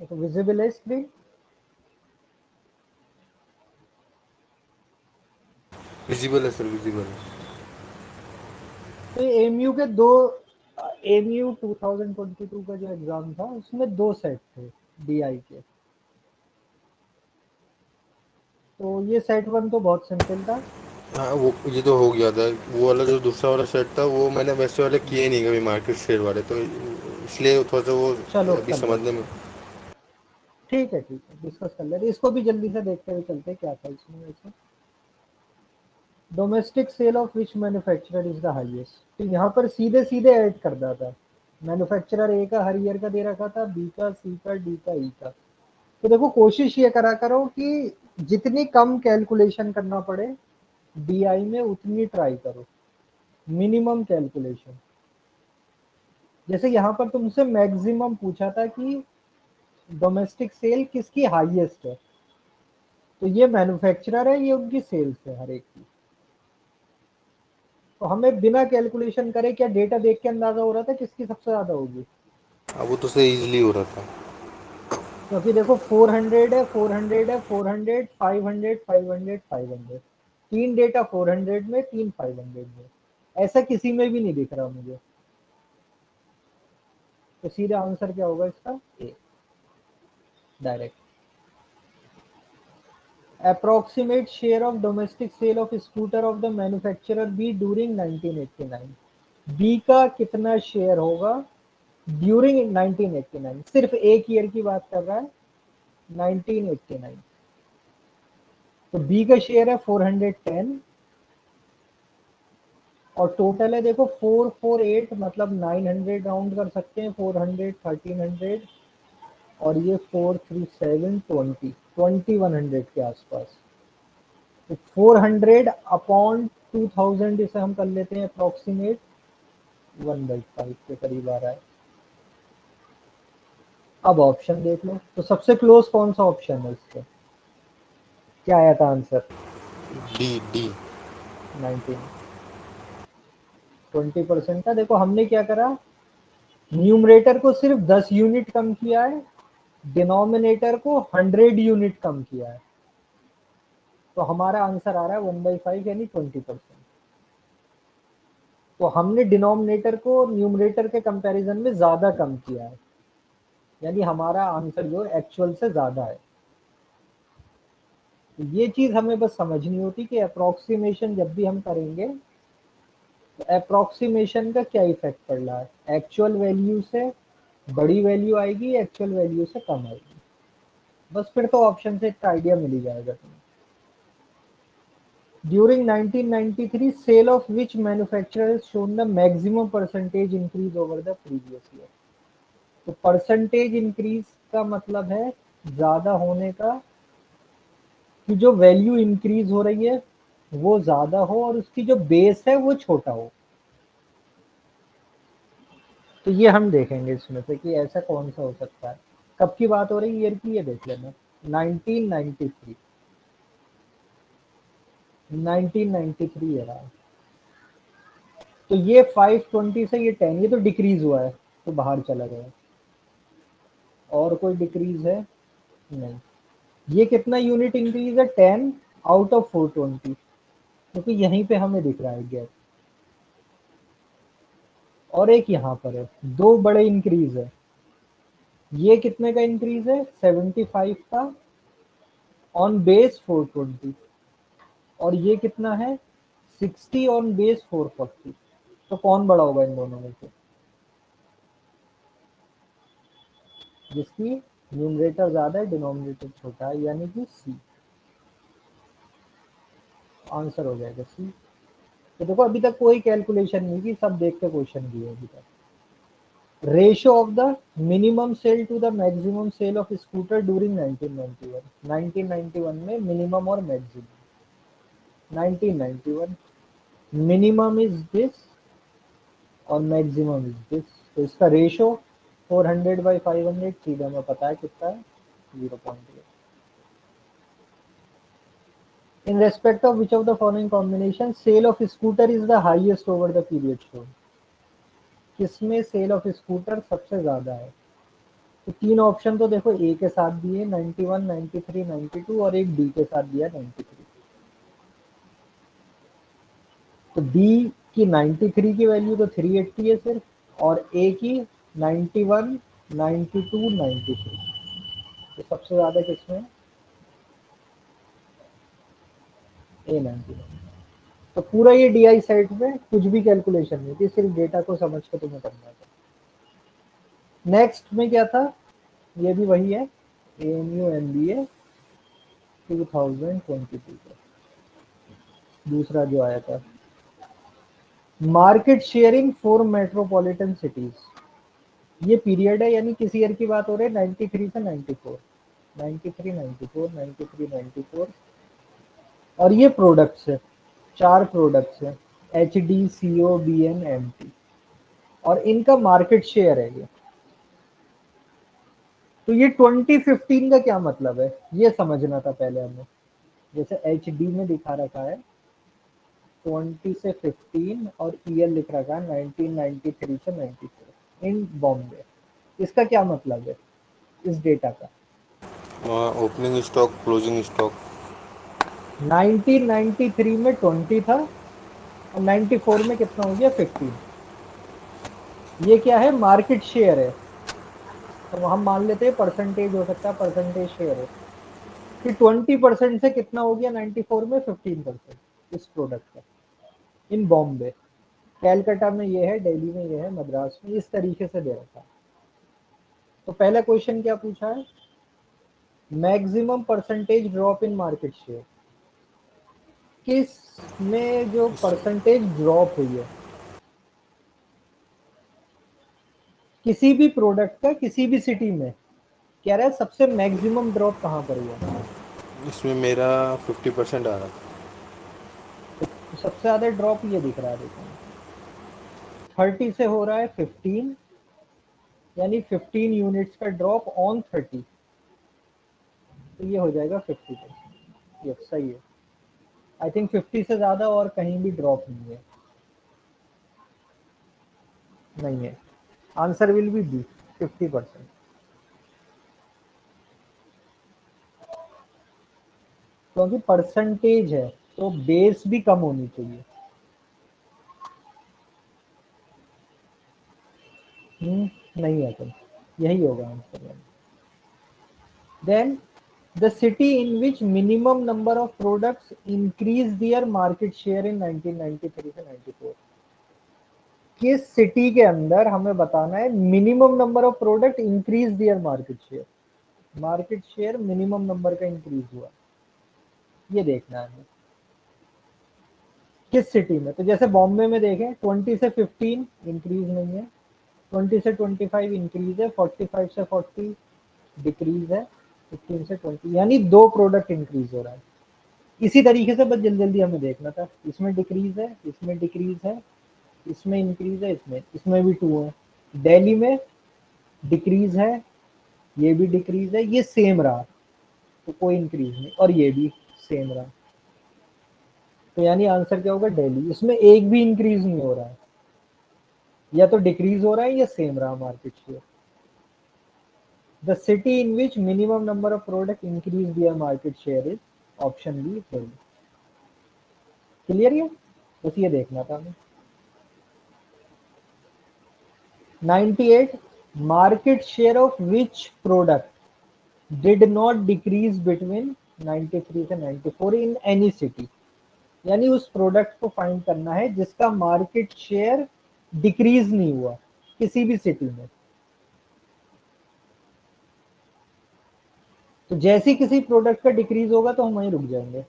तो विजिबल है screen? Visible है सर, विजिबल है। तो एमयू के दो, एमयू 2022 का जो एग्जाम था उसमें 2 सेट थे डीआई के। तो ये सेट 1 तो बहुत सिंपल था। हाँ वो ये तो हो गया था। वो वाला जो दूसरा वाला सेट था वो मैंने वैसे वाले किए नहीं कभी, मार्केट शेयर वाले, तो इसलिए थोड़ा सा वो चलो अभी कर समझने लेते में। हैं। ठीक है डिस्कस कर लेते हैं इसको भी, जल्दी से देखते हुए चलते हैं क्या था इसमें वैसे। Domestic sale of which manufacturer is the highest, तो यहाँ पर सीधे सीधे ऐड कर रहा था। मैन्युफैक्चरर ए का हर ईयर का दे रखा था, बी का, सी का, डी का, ई का। तो देखो कोशिश ये करा करो कि जितनी कम कैलकुलेशन करना पड़े डीआई में उतनी ट्राई करो, मिनिमम कैलकुलेशन। जैसे यहाँ पर तुमसे मैक्सिमम पूछा था कि डोमेस्टिक सेल किसकी हाईएस्ट है, तो ये मैन्युफैक्चरर है, ये उनकी सेल्स है हर एक की। तो हमें बिना कैलकुलेशन करे क्या डेटा देख के अंदाजा हो रहा था किसकी सबसे ज्यादा होगी? हाँ वो तो सही इजीली हो रहा था। क्योंकि देखो 400 है, 400 है, 400, 500, 500, 500, 3 डेटा 400 में, 3 500 में, ऐसा किसी में भी नहीं दिख रहा मुझे। तो सीधा आंसर क्या होगा इसका? ए, direct. Approximate share of domestic sale of scooter of the manufacturer B during 1989, B का कितना शेयर होगा ड्यूरिंग 1989? सिर्फ एक ईयर की बात कर रहा है, 1989। तो बी का शेयर है 410 और टोटल है देखो 448, मतलब 900 राउंड कर सकते हैं, 400, 1300 और ये 437, 2100 के आसपास। तो 400 अपॉन 2000 इसे हम कर लेते हैं अप्रोक्सीमेट 1/5 के करीब आ रहा है। अब ऑप्शन देख लो, तो सबसे क्लोज कौन सा ऑप्शन है इसके? क्या आया था आंसर? D D. 19। 20% का। देखो हमने क्या करा, न्यूमरेटर को सिर्फ 10 यूनिट कम किया है, डिनोमिनेटर को 100 यूनिट कम किया है, तो हमारा आंसर आ रहा है 1/5 यानी 20%। तो हमने डिनोमिनेटर को न्यूमरेटर के कंपैरिजन में ज्यादा कम किया है, यानी हमारा आंसर जो एक्चुअल से ज्यादा है। तो ये चीज हमें बस समझनी होती कि अप्रोक्सीमेशन जब भी हम करेंगे तो अप्रोक्सीमेशन का क्या इफेक्ट पड़ रहा है, एक्चुअल वैल्यू से बड़ी वैल्यू आएगी, एक्चुअल वैल्यू से कम आएगी। बस फिर तो ऑप्शन से इतना आइडिया मिल ही जाएगा तुम्हें। During 1993 sale of which manufacturer has shown the maximum percentage increase over the previous year। तो परसेंटेज इंक्रीज का मतलब है ज्यादा होने का, कि जो वैल्यू इंक्रीज हो रही है वो ज्यादा हो और उसकी जो बेस है वो छोटा हो। तो ये हम देखेंगे इसमें से कि ऐसा कौन सा हो सकता है। कब की बात हो रही है ईयर की, ये देख लेना, 1993। 1993 है रहा। तो ये 520 से ये 10, ये तो डिक्रीज हुआ है, तो बाहर चला गया। और कोई डिक्रीज है? नहीं। ये कितना यूनिट इंक्रीज है? 10 आउट ऑफ 420, क्योंकि यहीं पे हमें दिख रहा है गैप। और एक यहाँ पर है, दो बड़े इंक्रीज है। ये कितने का इंक्रीज है? 75 का ऑन बेस 420, और ये कितना है? 60 ऑन बेस 440। तो कौन बड़ा होगा इन दोनों में से? जिसकी न्यूमरेटर ज्यादा है, डिनोमिनेटर छोटा है, यानी कि सी। आंसर हो जाएगा सी। तो देखो अभी तक कोई कैलकुलेशन नहीं की, सब देख के क्वेश्चन दिए अभी तक। Ratio of the minimum sale to the maximum sale of scooter during 1991। 1991 में मिनिमम और मैक्सिमम। 1991 मिनिमम इज दिस और मैक्सिमम इज दिस, तो इसका रेशियो 400/500 सीधा हमें पता है कितना है, 0.8। In respect of which of the following combination sale of scooter is the highest over the period shown? किसमें सेल ऑफ स्कूटर सबसे ज्यादा है? तो 3 ऑप्शन तो देखो ए के साथ दिए 91, 93, 92 और एक डी के साथ दिया 93। तो डी की 93 की वैल्यू तो 380 है सिर्फ, और ए की 91, 92, 93। तो सबसे ज्यादा किसमें है? ए 91। तो पूरा ये डीआई साइट में कुछ भी कैलकुलेशन नहीं थी, सिर्फ डेटा को समझ के तुम्हें करना था। नेक्स्ट में क्या था? ये भी वही है, एएमयू एमबीए 2022 का दूसरा जो आया था, market sharing for metropolitan cities. ये पीरियड है, यानी किस ईयर की बात हो रही है? 93 से 94, 93, 94, 93, 94। और ये प्रोडक्ट्स है, 4 प्रोडक्ट्स है, एच डी, सी ओ, बी एन, एम टी, और इनका मार्केट शेयर है ये। तो ये 2015 का क्या मतलब है, ये समझना था पहले हमें। जैसे एच डी में दिखा रखा है 20 से 15 और ईयर लिख रखा है 1993 से 94 इन बॉम्बे। इसका क्या मतलब है इस डेटा का? वहाँ ओपनिंग स्टॉक, क्लोजिंग स्टॉक। 1993 में 20 था और 94 में कितना हो गया? 15। ये क्या है? मार्केट शेयर है। तो हम मान लेते हैं परसेंटेज हो सकता है, परसेंटेज शेयर है कि 20% से कितना हो गया 94 में? 15% इस प्रोडक्ट का इन बॉम्बे। कैलकाटा में ये है, दिल्ली में ये है, मद्रास में, इस तरीके से दे रखा है। तो पहला क्वेश्चन क्या पूछा है? Maximum percentage drop in market share. किस में जो परसेंटेज ड्रॉप हुई है किसी भी प्रोडक्ट का किसी भी सिटी में, कह रहा है सबसे मैक्सिमम ड्रॉप कहाँ पर हुआ? इसमें मेरा 50% आ रहा था। तो सबसे ज्यादा ड्रॉप ये दिख रहा है, देखो 30 से हो रहा है 15, यानी 15 यूनिट्स का ड्रॉप ऑन 30। तो ये हो जाएगा 50%। ये सही है। आई थिंक 50 से ज्यादा और कहीं भी ड्रॉप नहीं है, नहीं है। Answer will be B, 50%। क्योंकि परसेंटेज है तो बेस भी कम होनी चाहिए। नहीं है, तो यही होगा answer. Then the city in which minimum number of products increased their market share in 1993 से 94। किस सिटी के अंदर हमें बताना है minimum number of product increase their market share? Market share minimum number का इंक्रीज हुआ, ये देखना है किस सिटी में। तो जैसे बॉम्बे में देखें 20 से 15 इंक्रीज नहीं है, 20 से 25 इंक्रीज है, 45 से 40 डिक्रीज है, 15 से 20 यानी 2 प्रोडक्ट इंक्रीज हो रहा है। इसी तरीके से बस जल्दी जल्दी हमें देखना था, इसमें डिक्रीज है, इसमें डिक्रीज है, इसमें इंक्रीज है, इसमें इसमें भी 2 है। दिल्ली में डिक्रीज है, ये भी डिक्रीज है, ये सेम रहा तो कोई इंक्रीज नहीं, और ये भी सेम रहा। तो यानी आंसर क्या होगा? दिल्ली। इसमें एक भी इंक्रीज नहीं हो रहा है, या तो डिक्रीज हो रहा है या सेम रहा market share. The city in which minimum number of product increase their market share is option B, Delhi. Clear? ये बस ये देखना था हमें। 98 market share of which product did not decrease between 93 से 94 in any city। यानी उस प्रोडक्ट को फाइंड करना है जिसका मार्केट शेयर डिक्रीज नहीं हुआ किसी भी सिटी में। तो जैसे ही किसी प्रोडक्ट का डिक्रीज होगा तो हम वहीं रुक जाएंगे।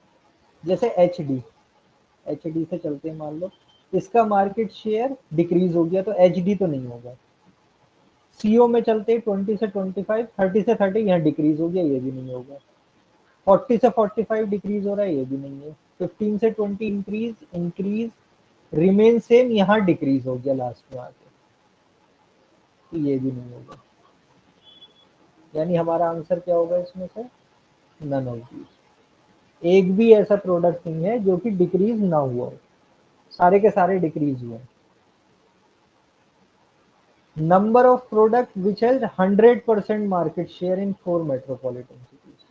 जैसे एच डी से चलते हैं, मान लो इसका मार्केट शेयर डिक्रीज हो गया तो एच डी तो नहीं होगा। सीओ में चलते 20 से 25, 30 से 30 यहाँ डिक्रीज हो गया, ये भी नहीं होगा। 40 से 45 डिक्रीज हो रहा है, ये भी नहीं है। 15 से 20 इंक्रीज, इंक्रीज रिमेन सेम, यहाँ डिक्रीज हो गया लास्ट में आके, तो ये भी नहीं होगा। यानी हमारा आंसर क्या होगा इसमें से? None of these. एक भी ऐसा प्रोडक्ट नहीं है जो कि डिक्रीज ना हुआ हो, सारे के सारे डिक्रीज हुए। Number of product which has 100% market share in 4 metropolitan cities.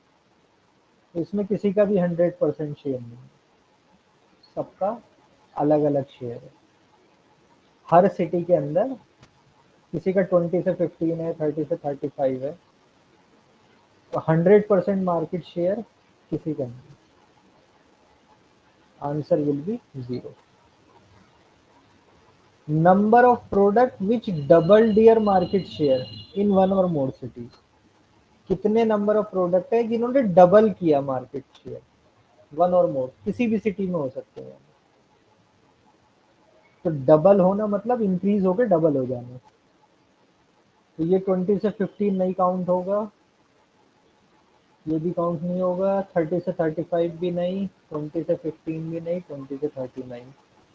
तो इसमें किसी का भी 100% शेयर नहीं है, सबका अलग अलग शेयर है। हर सिटी के अंदर किसी का 20 से 15 है, 30 से 35 है, तो 100% मार्केट शेयर किसी का नहीं। Answer will be 0। Number of product which double their market share in one or more cities. कितने नंबर ऑफ प्रोडक्ट है जिन्होंने डबल किया मार्केट शेयर, वन और मोर, किसी भी सिटी में हो सकते हैं। तो डबल होना मतलब इंक्रीज होकर डबल हो जाना। तो ये 20 से 15 नहीं काउंट होगा, ये भी काउंट नहीं होगा, 30 से 35 भी नहीं, 20 से 15 भी नहीं, 20 से 39,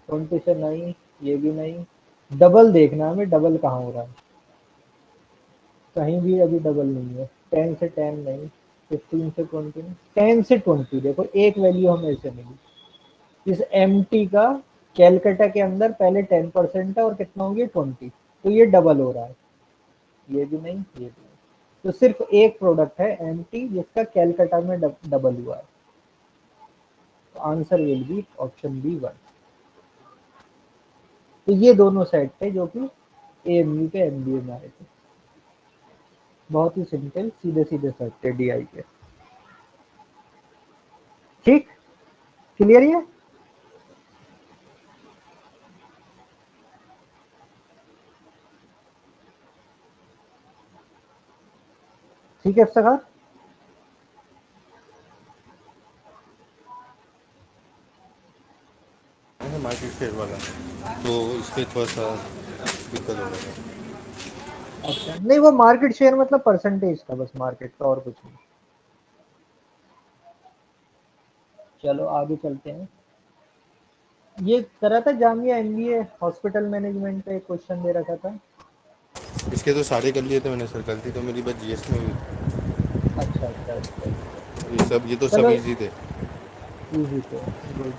20 से नहीं, ये भी नहीं। डबल देखना हमें, डबल कहाँ हो रहा है, कहीं भी अभी डबल नहीं है। 10 से 10 नहीं, 15 से 20 नहीं, 10 से 20 देखो एक वैल्यू हमें ऐसे मिली। इस एम टी का कैलकाटा के अंदर पहले 10% है और कितना हो गया 20, तो ये डबल हो रहा है, ये भी नहीं, ये भी नहीं। तो सिर्फ एक प्रोडक्ट है एम टी जिसका कैलकाटा में डबल हुआ है। तो answer will be option B 1। तो ये दोनों सेट थे जो कि एएमयू के एमबीए में आए थे। बहुत ही सिंपल सीधे सीधे सेट थे डीआई के। ठीक, क्लियर है? ठीक है इफ्तिखार। मार्केट शेयर वाला, तो इससे थोड़ा सा दिक्कत हो रहा है। अच्छा, नहीं वो मार्केट शेयर मतलब परसेंटेज था बस मार्केट का, और कुछ नहीं। चलो आगे चलते हैं। ये करा था जामिया एमबीए हॉस्पिटल मैनेजमेंट पे, क्वेश्चन दे रखा था। इसके तो सारे कर लिए थे मैंने सर, गलती तो मेरी बस जीएस में हुई। अच्छा अच्छा अच्छा। ये तो सब चलो इजी थे। इजी थे, गुड।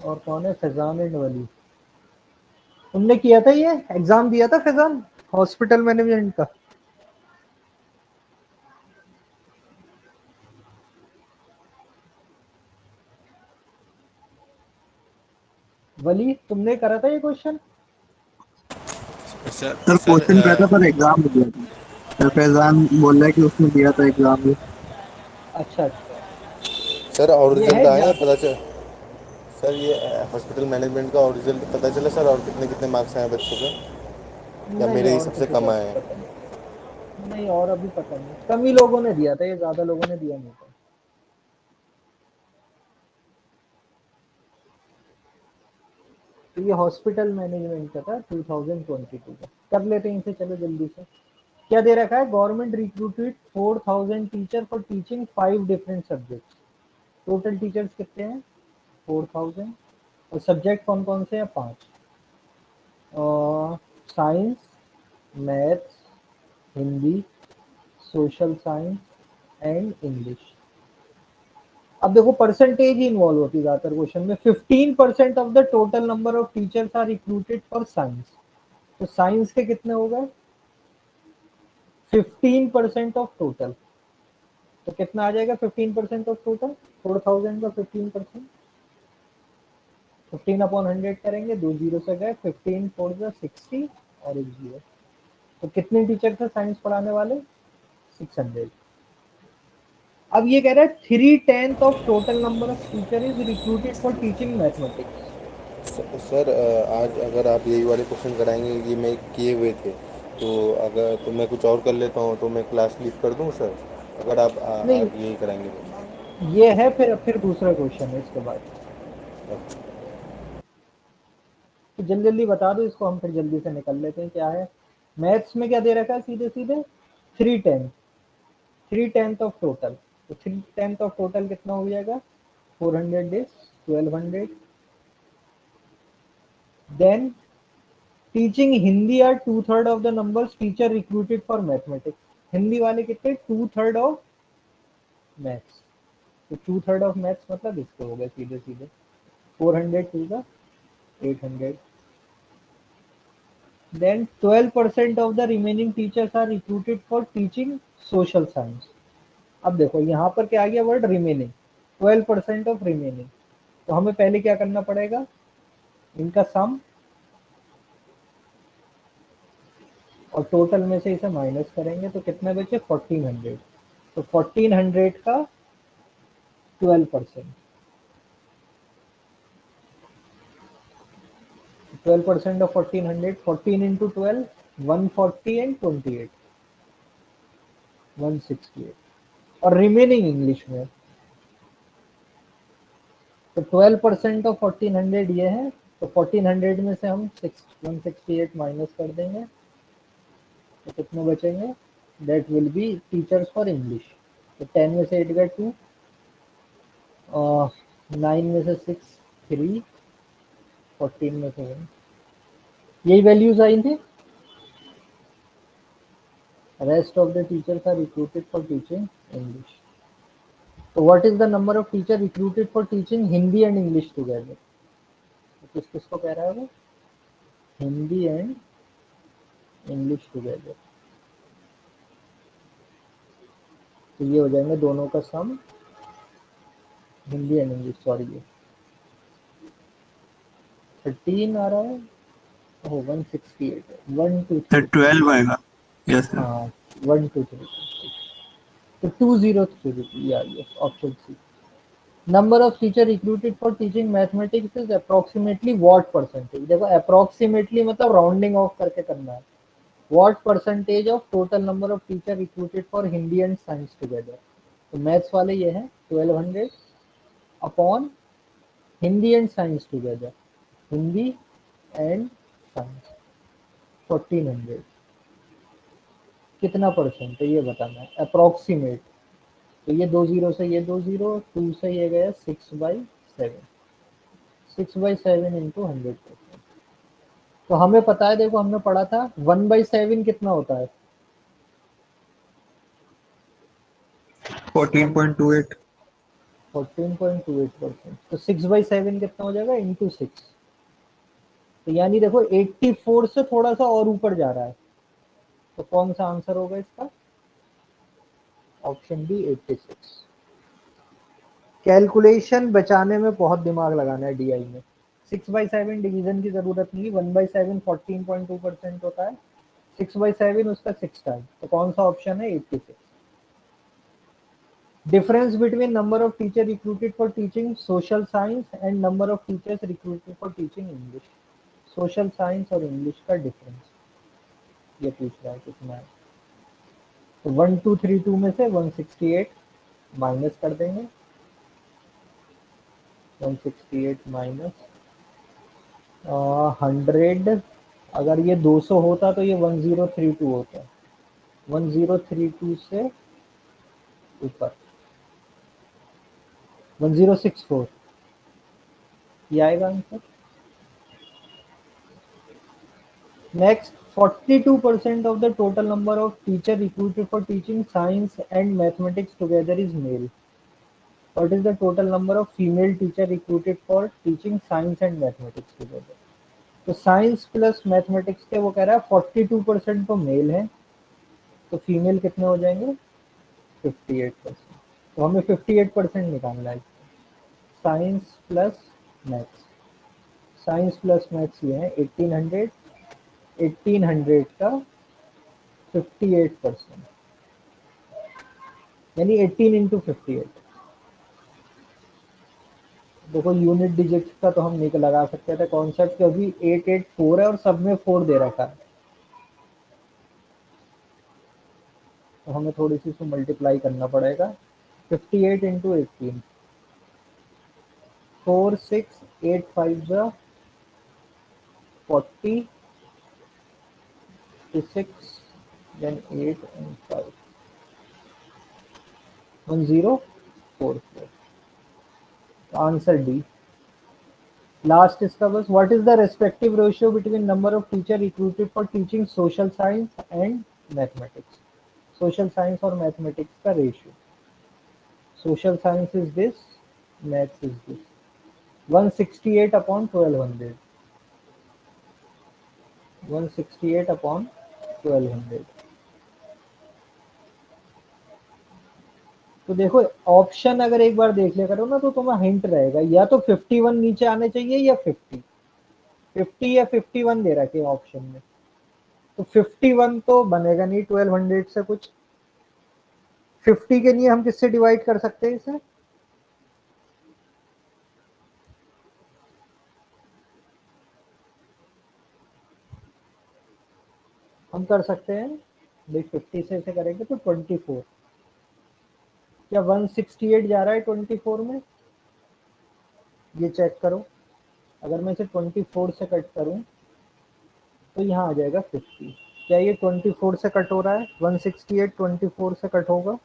और कौन है? फैजान एंड वली। तुमने किया था ये एग्जाम दिया था फैजान, हॉस्पिटल मैनेजमेंट का? वली तुमने करा था ये question? Sir sir sir question रहता पर एग्जाम में दिया था। सर फैजान बोल रहा है कि उसने दिया था एग्जाम में। अच्छा अच्छा। सर और ये रिजल्ट है आए जा हैं पता चल। सर ये हॉस्पिटल मैनेजमेंट का और रिजल्ट पता चला सर, और कितने कितने मार्क्स आए बच्चों के, या नहीं मेरे ही और सबसे किसी को कम अभी आए हैं? पता नहीं। नहीं और अभी पता नहीं, कम ही लोगों ने दिया था, ये ज्यादा लोगों ने दिया नहीं था। तो ये हॉस्पिटल मैनेजमेंट का था 2022 का। कर लेते हैं इसे, चलो जल्दी से। क्या दे रखा है? Government recruited 4000 teacher for teaching 5 different subjects. Total teachers कितने हैं? 4000। और सब्जेक्ट कौन कौन से हैं? 5। Science, maths, Hindi, social science and English. अब देखो परसेंटेज ही इन्वॉल्व होती है ज्यादातर क्वेश्चन में। 15% of the total number of teachers are recruited for science. तो साइंस के कितने हो गए? 15% ऑफ टोटल। तो कितना आ जाएगा 15% ऑफ टोटल? 4000 का 15%, 15/100 करेंगे, 2 जीरो से गए, 15 फोर 60 और एक जीरो। तो कितने टीचर थे साइंस पढ़ाने वाले? 600। अब ये कह रहा है 3/10 of total number of teacher is recruited for teaching mathematics. Sir आज अगर आप यही वाले क्वेश्चन कराएंगे, ये मैं किए हुए थे, तो अगर तो मैं कुछ और कर लेता हूँ तो मैं क्लास लीव कर दूँ सर, अगर आप नहीं आज यही कराएंगे ये है, फिर दूसरा क्वेश्चन है इसके बाद। तो। तो जल्दी जल्दी बता दो इसको, हम फिर जल्दी से निकल लेते हैं। क्या है मैथ्स में? क्या दे रखा है? सीधे सीधे 3/10, 3/10 ऑफ टोटल। तो 3/10 ऑफ टोटल कितना हो जाएगा? 400 डेज, 1200। Then teaching Hindi are 2/3 of the numbers teacher recruited for mathematics. Hindi वाले कितने? 2/3 ऑफ मैथ्स। तो 2/3 ऑफ मैथ्स मतलब इसके हो गए सीधे सीधे 400 to the 800. Then 12% of the remaining teachers are recruited for teaching social science. अब देखो यहाँ पर क्या आ गया वर्ड रिमेनिंग, 12% ऑफ रिमेनिंग, तो हमें पहले क्या करना पड़ेगा, इनका सम और टोटल में से इसे माइनस करेंगे तो कितना बचे 1400, तो 1400 का 12%, 12% ऑफ 1400, 14 इंटू 12, 140 एंड 28, 168, और रिमेनिंग इंग्लिश में, तो 12% ऑफ 1400 ये है, तो 1400 में से हम 168 माइनस कर देंगे तो कितने बचेंगे, that will be teachers for English, तो 10 में से 8 गए 2, 9 में से 6 3, 14 में से 1, यही वैल्यूज आई थी। Rest of the teachers are recruited for teaching English, तो what is the number of teacher recruited for teaching Hindi and English together, किस किसको कह रहा है वो, हिंदी एंड इंग्लिश टुगेदर, तो ये हो जाएंगे दोनों का सम, हिंदी एंड इंग्लिश, सॉरी ये 13 आ रहा है, ओ 168 है, 1 2 3, 12 आएगा। Yes sir. हाँ 1 2 3, तो 2033, या yes option C. Number of teacher recruited for teaching mathematics is approximately what percentage, देखो अप्रोक्सीमेटली मतलब राउंडिंग ऑफ करके करना है, what percentage of total number of teacher recruited for Hindi and science together, तो maths वाले ये है 1200 upon Hindi and science together, Hindi and science 1400, कितना परसेंट है ये बताना है, अप्रोक्सीमेट, तो ये 2 जीरो से ये 2 जीरो, 2 से ये गया 6/7, 6/7 इंटू 100%, तो हमें पता है, देखो हमने पढ़ा था 1/7 कितना होता है, 14.28। 14.28%, तो 6/7 कितना हो जाएगा इंटू 6, तो यानी देखो 84 से थोड़ा सा और ऊपर जा रहा है, तो कौन सा आंसर होगा इसका, ऑप्शन बी 86। कैलकुलेशन बचाने में बहुत दिमाग लगाना है डीआई में, 6/7 डिवीजन की जरूरत नहीं, 1/7 14.2% होता है, 6/7 उसका 6 टाइम, तो कौन सा ऑप्शन है 86। Difference between number of teacher recruited for teaching social science and number of teachers recruited for teaching English, social science और इंग्लिश का डिफरेंस ये पूछ रहा है कितना है, तो 1232 में से 168 माइनस कर देंगे, 168 माइनस 100, अगर ये 200 होता तो ये 1032 होता, 1032 से ऊपर 1064, ये आएगा answer. Next, 42% of the total number of teacher recruited for teaching science and mathematics together is male. What is the total number of female teacher recruited for teaching science and mathematics together? तो science plus mathematics के वो कह रहा है 42% तो mail है, तो female कितने हो जाएंगे 58%, तो हमें 58% निकालना है, science plus maths, science plus maths ये है 1800, 1800 का 58%, यानी 18 इंटू 58, देखो यूनिट डिजिट का तो हम नहीं लगा सकते थे कॉन्सेप्ट, क्योंकि 884 है और सब में 4 दे रखा है, तो हमें थोड़ी सी इसको मल्टीप्लाई करना पड़ेगा, 58 इंटू 18, 4 6 8 5 जा 40, 56, then 8 and 5, 1044, answer D last इसका बस। What is the respective ratio between number of teacher recruited for teaching social science and mathematics, social science और मैथमेटिक्स का ratio, social science is this, maths is this, 168 upon 1200, 168 upon 1200। तो देखो option अगर एक बार देख लिया करो ना तो तुम्हें हिंट रहेगा, या तो 51 नीचे आने चाहिए या 50 या 51 दे रखे ऑप्शन में। तो 51 तो बनेगा नहीं 1200 से कुछ। 50 के लिए हम किससे डिवाइड कर सकते हैं इसे? हम कर सकते हैं देख, 50 से इसे करेंगे तो 24। क्या 168 जा रहा है 24 में? ये चेक करो। अगर मैं इसे 24 से कट करूं तो यहाँ आ जाएगा 50। क्या ये 24 से कट हो रहा है? 168 24 से कट होगा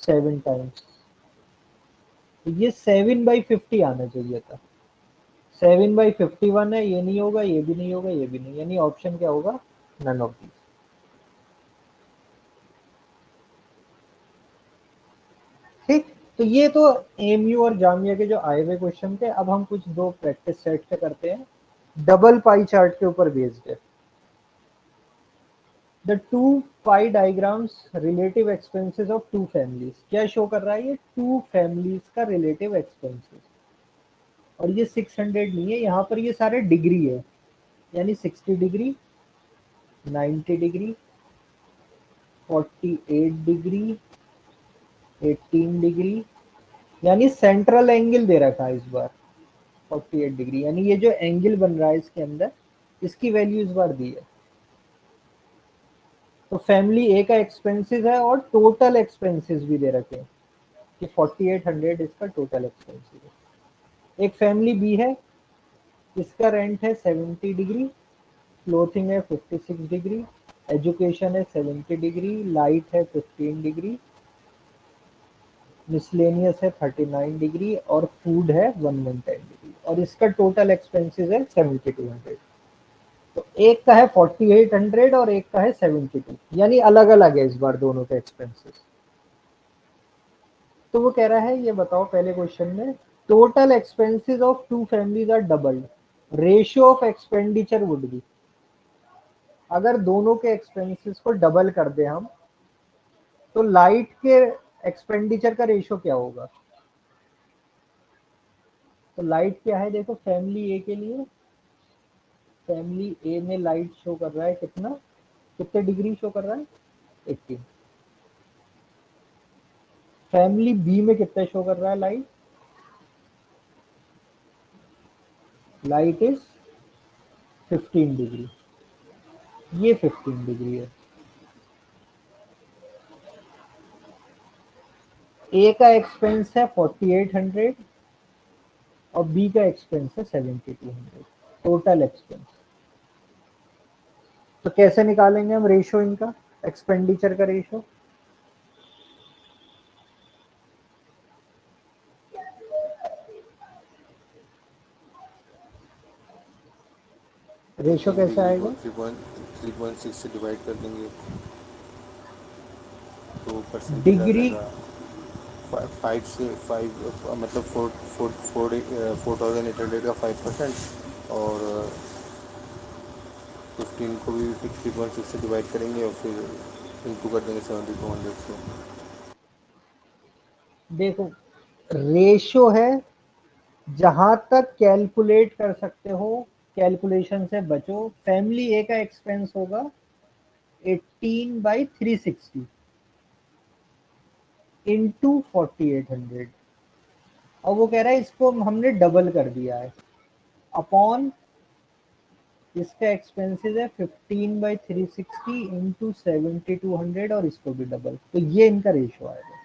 7 टाइम्स। तो ये 7/50 आना चाहिए था। 7/51 है, ये नहीं होगा, ये भी नहीं होगा, ये भी नहीं, यानी ऑप्शन क्या होगा? None of these. ठीक। तो ये तो एमयू और जामिया के जो आए हुए क्वेश्चन थे। अब हम कुछ दो प्रैक्टिस सेट से करते हैं, डबल पाई चार्ट के ऊपर बेस्ड है। The two pie diagrams relative expenses of two families. क्या शो कर रहा है ये? टू फैमिलीज का रिलेटिव एक्सपेंसेस। और ये 600 नहीं है, यहाँ पर ये सारे डिग्री है, यानी 60 डिग्री, 90 डिग्री, 48 डिग्री, 18 डिग्री, यानी सेंट्रल एंगल दे रखा है इस बार 48 डिग्री, यानी ये जो एंगल बन रहा है इसके अंदर, इसकी वैल्यू इस बार दी है। तो फैमिली ए का एक्सपेंसेस है और टोटल एक्सपेंसेस भी दे रखे हैं कि 4800 इसका टोटल एक्सपेंसेस है। एक फैमिली बी है, इसका रेंट है 70 डिग्री, क्लोथिंग है 56 डिग्री, एजुकेशन है 70 डिग्री, लाइट है 15 डिग्री, मिसलेनियस है 39 डिग्री और फूड है 110 डिग्री, और इसका टोटल एक्सपेंसेस है 7200। तो एक का है 4800 और एक का है 72, यानी अलग अलग है इस बार दोनों के एक्सपेंसेस। तो वो कह रहा है, ये बताओ पहले क्वेश्चन में, total expenses of two families are doubled, ratio of expenditure would be. अगर दोनों के एक्सपेंसेस को डबल कर दे हम, तो लाइट के एक्सपेंडिचर का रेशियो क्या होगा? तो लाइट क्या है देखो, फैमिली ए के लिए, फैमिली ए में लाइट शो कर रहा है कितना, कितने डिग्री शो कर रहा है? 18। फैमिली बी में कितना शो कर रहा है लाइट? लाइट इज 15 डिग्री, ये 15 डिग्री है। ए का एक्सपेंस है 4800 और बी का एक्सपेंस है 7200, टोटल एक्सपेंस। तो कैसे निकालेंगे हम रेशो इनका, एक्सपेंडिचर का रेशो? रेशो 18 कैसे डिग्री को आएगा? 3.6 से डिवाइड कर देंगे तो परसेंटेज आ डिग्री, जाएगा 5 से 5, मतलब 4,800 का 5%, और 15 को भी 3.6 से डिवाइड करेंगे और फिर इंटू कर देंगे 7200 से। देखो रेशो है, जहां तक कैलकुलेट कर सकते हो कैलकुलेशन से बचो। फैमिली ए का एक्सपेंस होगा 18/360 इंटू 4800, और वो कह रहा है इसको हमने डबल कर दिया है, अपॉन इसका एक्सपेंसेस है 15/360 इंटू 7200 और इसको भी डबल। तो ये इनका रेशो आएगा।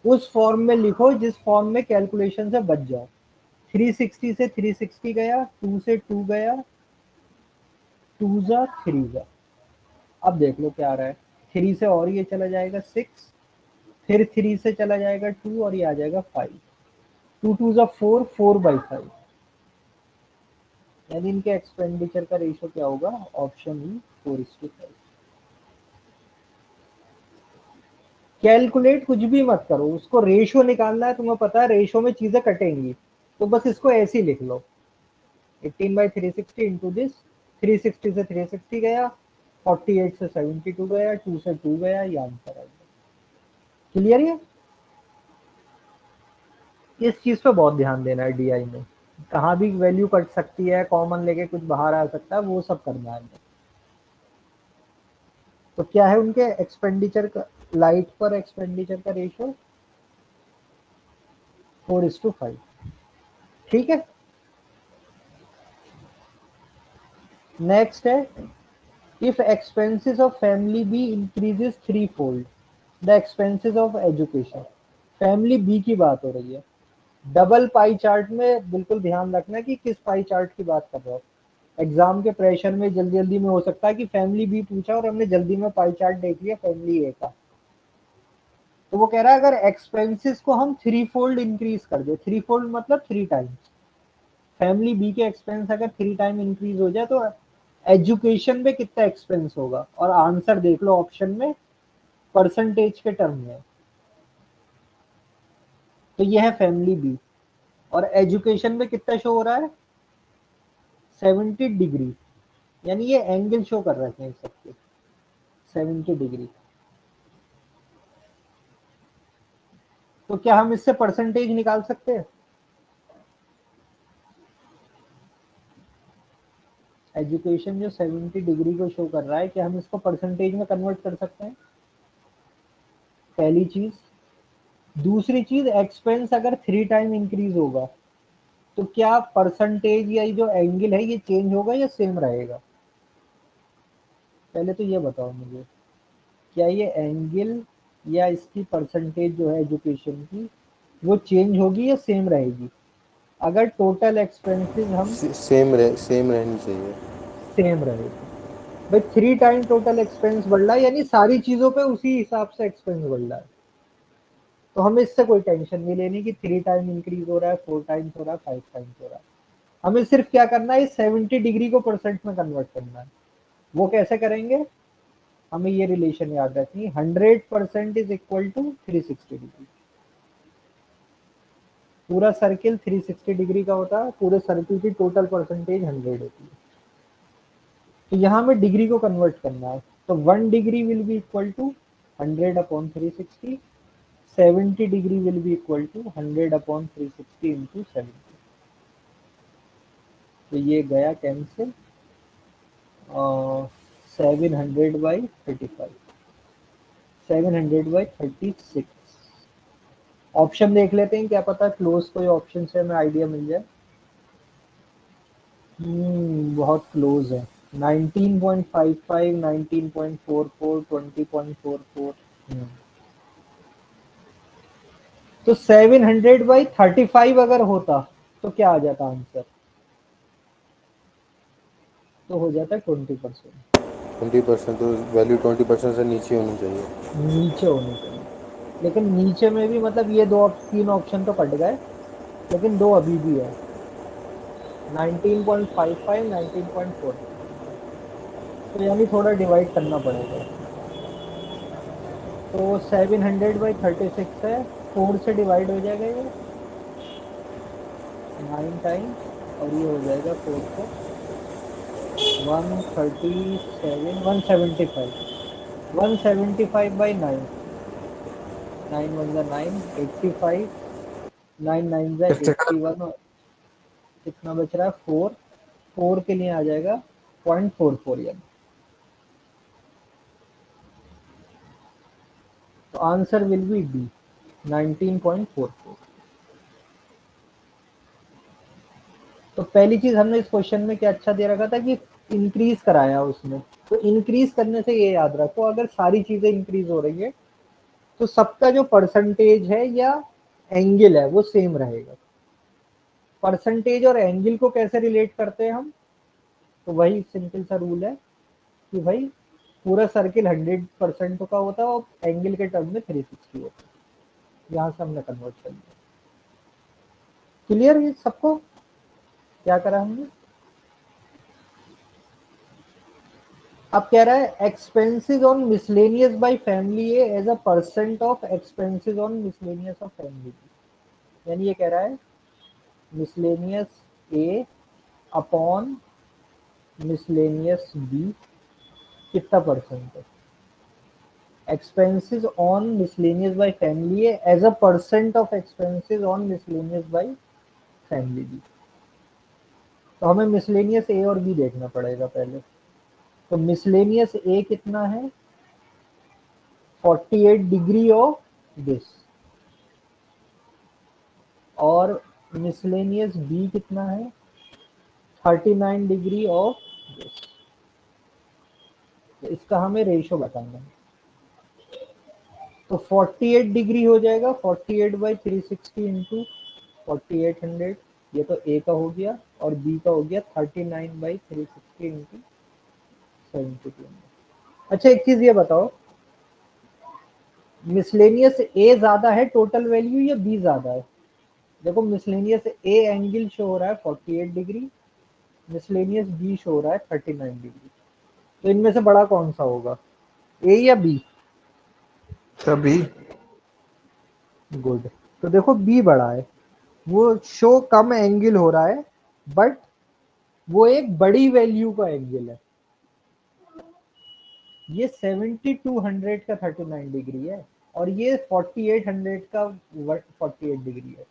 उस फॉर्म में लिखो जिस फॉर्म में कैलकुलेशन से बच जाओ। 360 से 360 गया, 2 से 2 गया, 2 जा 3 जा। अब देख लो क्या आ रहा है, 3 से और ये चला जाएगा 6, फिर 3 से चला जाएगा 2 और ये आ जाएगा 5, 2 2 जा 4, 4/5, यानी इनके एक्सपेंडिचर का रेशियो क्या होगा? Option E 4:5। कैलकुलेट कुछ भी मत करो, उसको रेशियो निकालना है, तुम्हें पता है रेशियो में चीजें कटेंगी। तो बस इसको ऐसे ही लिख लो, 18/360 इंटू दिस, 360 से 360 गया, 48 से 72 गया, 2 से 2 गया, ये आंसर आ गया। क्लियर है? इस चीज पे बहुत ध्यान देना है डीआई में, कहाँ भी वैल्यू कट सकती है, कॉमन लेके कुछ बाहर आ सकता है, वो सब करना है। तो क्या है उनके एक्सपेंडिचर का, लाइट पर एक्सपेंडिचर का रेशियो 4:5। ठीक है, नेक्स्ट है, if expenses of family B increases 3-fold the expenses of education. Family B की बात हो रही है, डबल पाई चार्ट में बिल्कुल ध्यान रखना कि किस पाई चार्ट की बात कर रहे हो। एग्जाम के प्रेशर में जल्दी जल्दी में हो सकता है कि फैमिली बी पूछा और हमने जल्दी में पाई चार्ट देख लिया फैमिली ए का। तो वो कह रहा है अगर एक्सपेंसेस को हम 3-fold इंक्रीज कर दे, 3-fold मतलब 3 टाइम्स, फैमिली बी के एक्सपेंस अगर 3 टाइम इंक्रीज हो जाए तो एजुकेशन में कितना एक्सपेंस होगा, और आंसर देख लो ऑप्शन में परसेंटेज के टर्म में। तो ये है फैमिली बी, और एजुकेशन में कितना शो हो रहा है 70 डिग्री, यानी ये एंगल शो कर रहे हैं सबके 70 डिग्री। तो क्या हम इससे परसेंटेज निकाल सकते हैं? एजुकेशन जो 70 डिग्री को शो कर रहा है, क्या हम इसको परसेंटेज में कन्वर्ट कर सकते हैं? पहली चीज। दूसरी चीज, एक्सपेंस अगर 3 टाइम इंक्रीज होगा तो क्या परसेंटेज या जो एंगल है ये चेंज होगा या सेम रहेगा? पहले तो ये बताओ मुझे, क्या ये एंगल या इसकी परसेंटेज जो है एजुकेशन की वो चेंज होगी या सेम रहेगी? अगर टोटल एक्सपेंसेस हम सेम रहनी चाहिए। सेम रहेगी, भाई 3 टाइम टोटल एक्सपेंस बढ़ रहा है यानी सारी चीजों पे उसी हिसाब से एक्सपेंस बढ़ रहा है, तो हमें इससे कोई टेंशन नहीं लेनी कि 3 टाइम इंक्रीज हो रहा है, 4 टाइम्स हो रहा है, 5 टाइम्स हो रहा है। हमें सिर्फ क्या करना है, 70 डिग्री को परसेंट में कन्वर्ट करना है। वो कैसे करेंगे? हमें ये रिलेशन याद रखनी, 100% इज इक्वल टू 360 डिग्री। पूरा सर्किल 360 डिग्री का होता है, पूरे सर्किल की टोटल परसेंटेज 100 होती है। तो यहाँ में डिग्री को कन्वर्ट करना है, तो 1 degree will be equal to 100/360, 70 degree will be equal to 100/360 into 70। तो ये गया कैंसिल, 700/35, 700/36। ऑप्शन देख लेते हैं, क्या पता क्लोज कोई ऑप्शन से हमें आइडिया मिल जाए। बहुत क्लोज है, 19.55, 19.44, 20.44। तो 700/35 अगर होता तो क्या आ जाता आंसर? तो हो जाता 20%। 20%, तो वैल्यू 20% से नीचे होनी चाहिए। नीचे होनी चाहिए, लेकिन नीचे में भी मतलब ये 3 ऑप्शन तो कट गए, लेकिन 2 अभी भी है, 19.55, 19.44। तो यानी थोड़ा डिवाइड करना पड़ेगा। तो 700/36 है, 4 से डिवाइड हो जाएगा ये 9 टाइम्स, और ये हो जाएगा 4 से 137, 175, 175/9, 9 1 9, 85, 9 9 81, और कितना बच रहा है 4, 4 के लिए आ जाएगा 0.44 यानी। तो आंसर विल बी डी, 19.44। तो पहली चीज हमने इस क्वेश्चन में क्या अच्छा दे रखा था कि इंक्रीज कराया उसने, तो इंक्रीज करने से ये याद रखो अगर सारी चीजें इंक्रीज हो रही है तो सबका जो परसेंटेज है या एंगल है वो सेम रहेगा। परसेंटेज और एंगल को कैसे रिलेट करते हैं हम? तो वही सिंपल सा रूल है कि भाई पूरा सर्किल 100% का होता है और एंगल के टर्म में 360 होता है, यहाँ से हमने कन्वर्ट कर दिया। क्लियर है सबको? क्या करा हमने? अब कह रहा है expenses on miscellaneous by family A as a percent of expenses on miscellaneous of family B. यानी ये कह रहा है miscellaneous A upon miscellaneous B कितना परसेंट है? expenses on miscellaneous by family A as a percent of expenses on miscellaneous by family B। तो हमें miscellaneous ए और बी देखना पड़ेगा पहले। तो मिसलेनियस ए कितना है? 48 डिग्री ऑफ दिस, और मिसलेनियस बी कितना है? 39 डिग्री ऑफ दिस। तो इसका हमें रेशो बताना है। तो 48 डिग्री हो जाएगा 48 बाई 360 इंटू 4800, ये तो ए का हो गया, और बी का हो गया 39 बाई 360 इंटू 72। अच्छा एक चीज ये बताओ, मिसलेनियस ए ज्यादा है टोटल वैल्यू या बी ज्यादा है? देखो मिसलेनियस ए एंगल शो हो रहा है 48 डिग्री, मिसलेनियस बी शो हो रहा है 39 डिग्री। तो इनमें से बड़ा कौन सा होगा, ए या बी? सभी। गुड। तो देखो बी बड़ा है, वो शो कम एंगल हो रहा है, बट वो एक बड़ी वैल्यू का एंगल है। ये 7200 का 39 डिग्री है, और ये 4800 का 48 डिग्री है।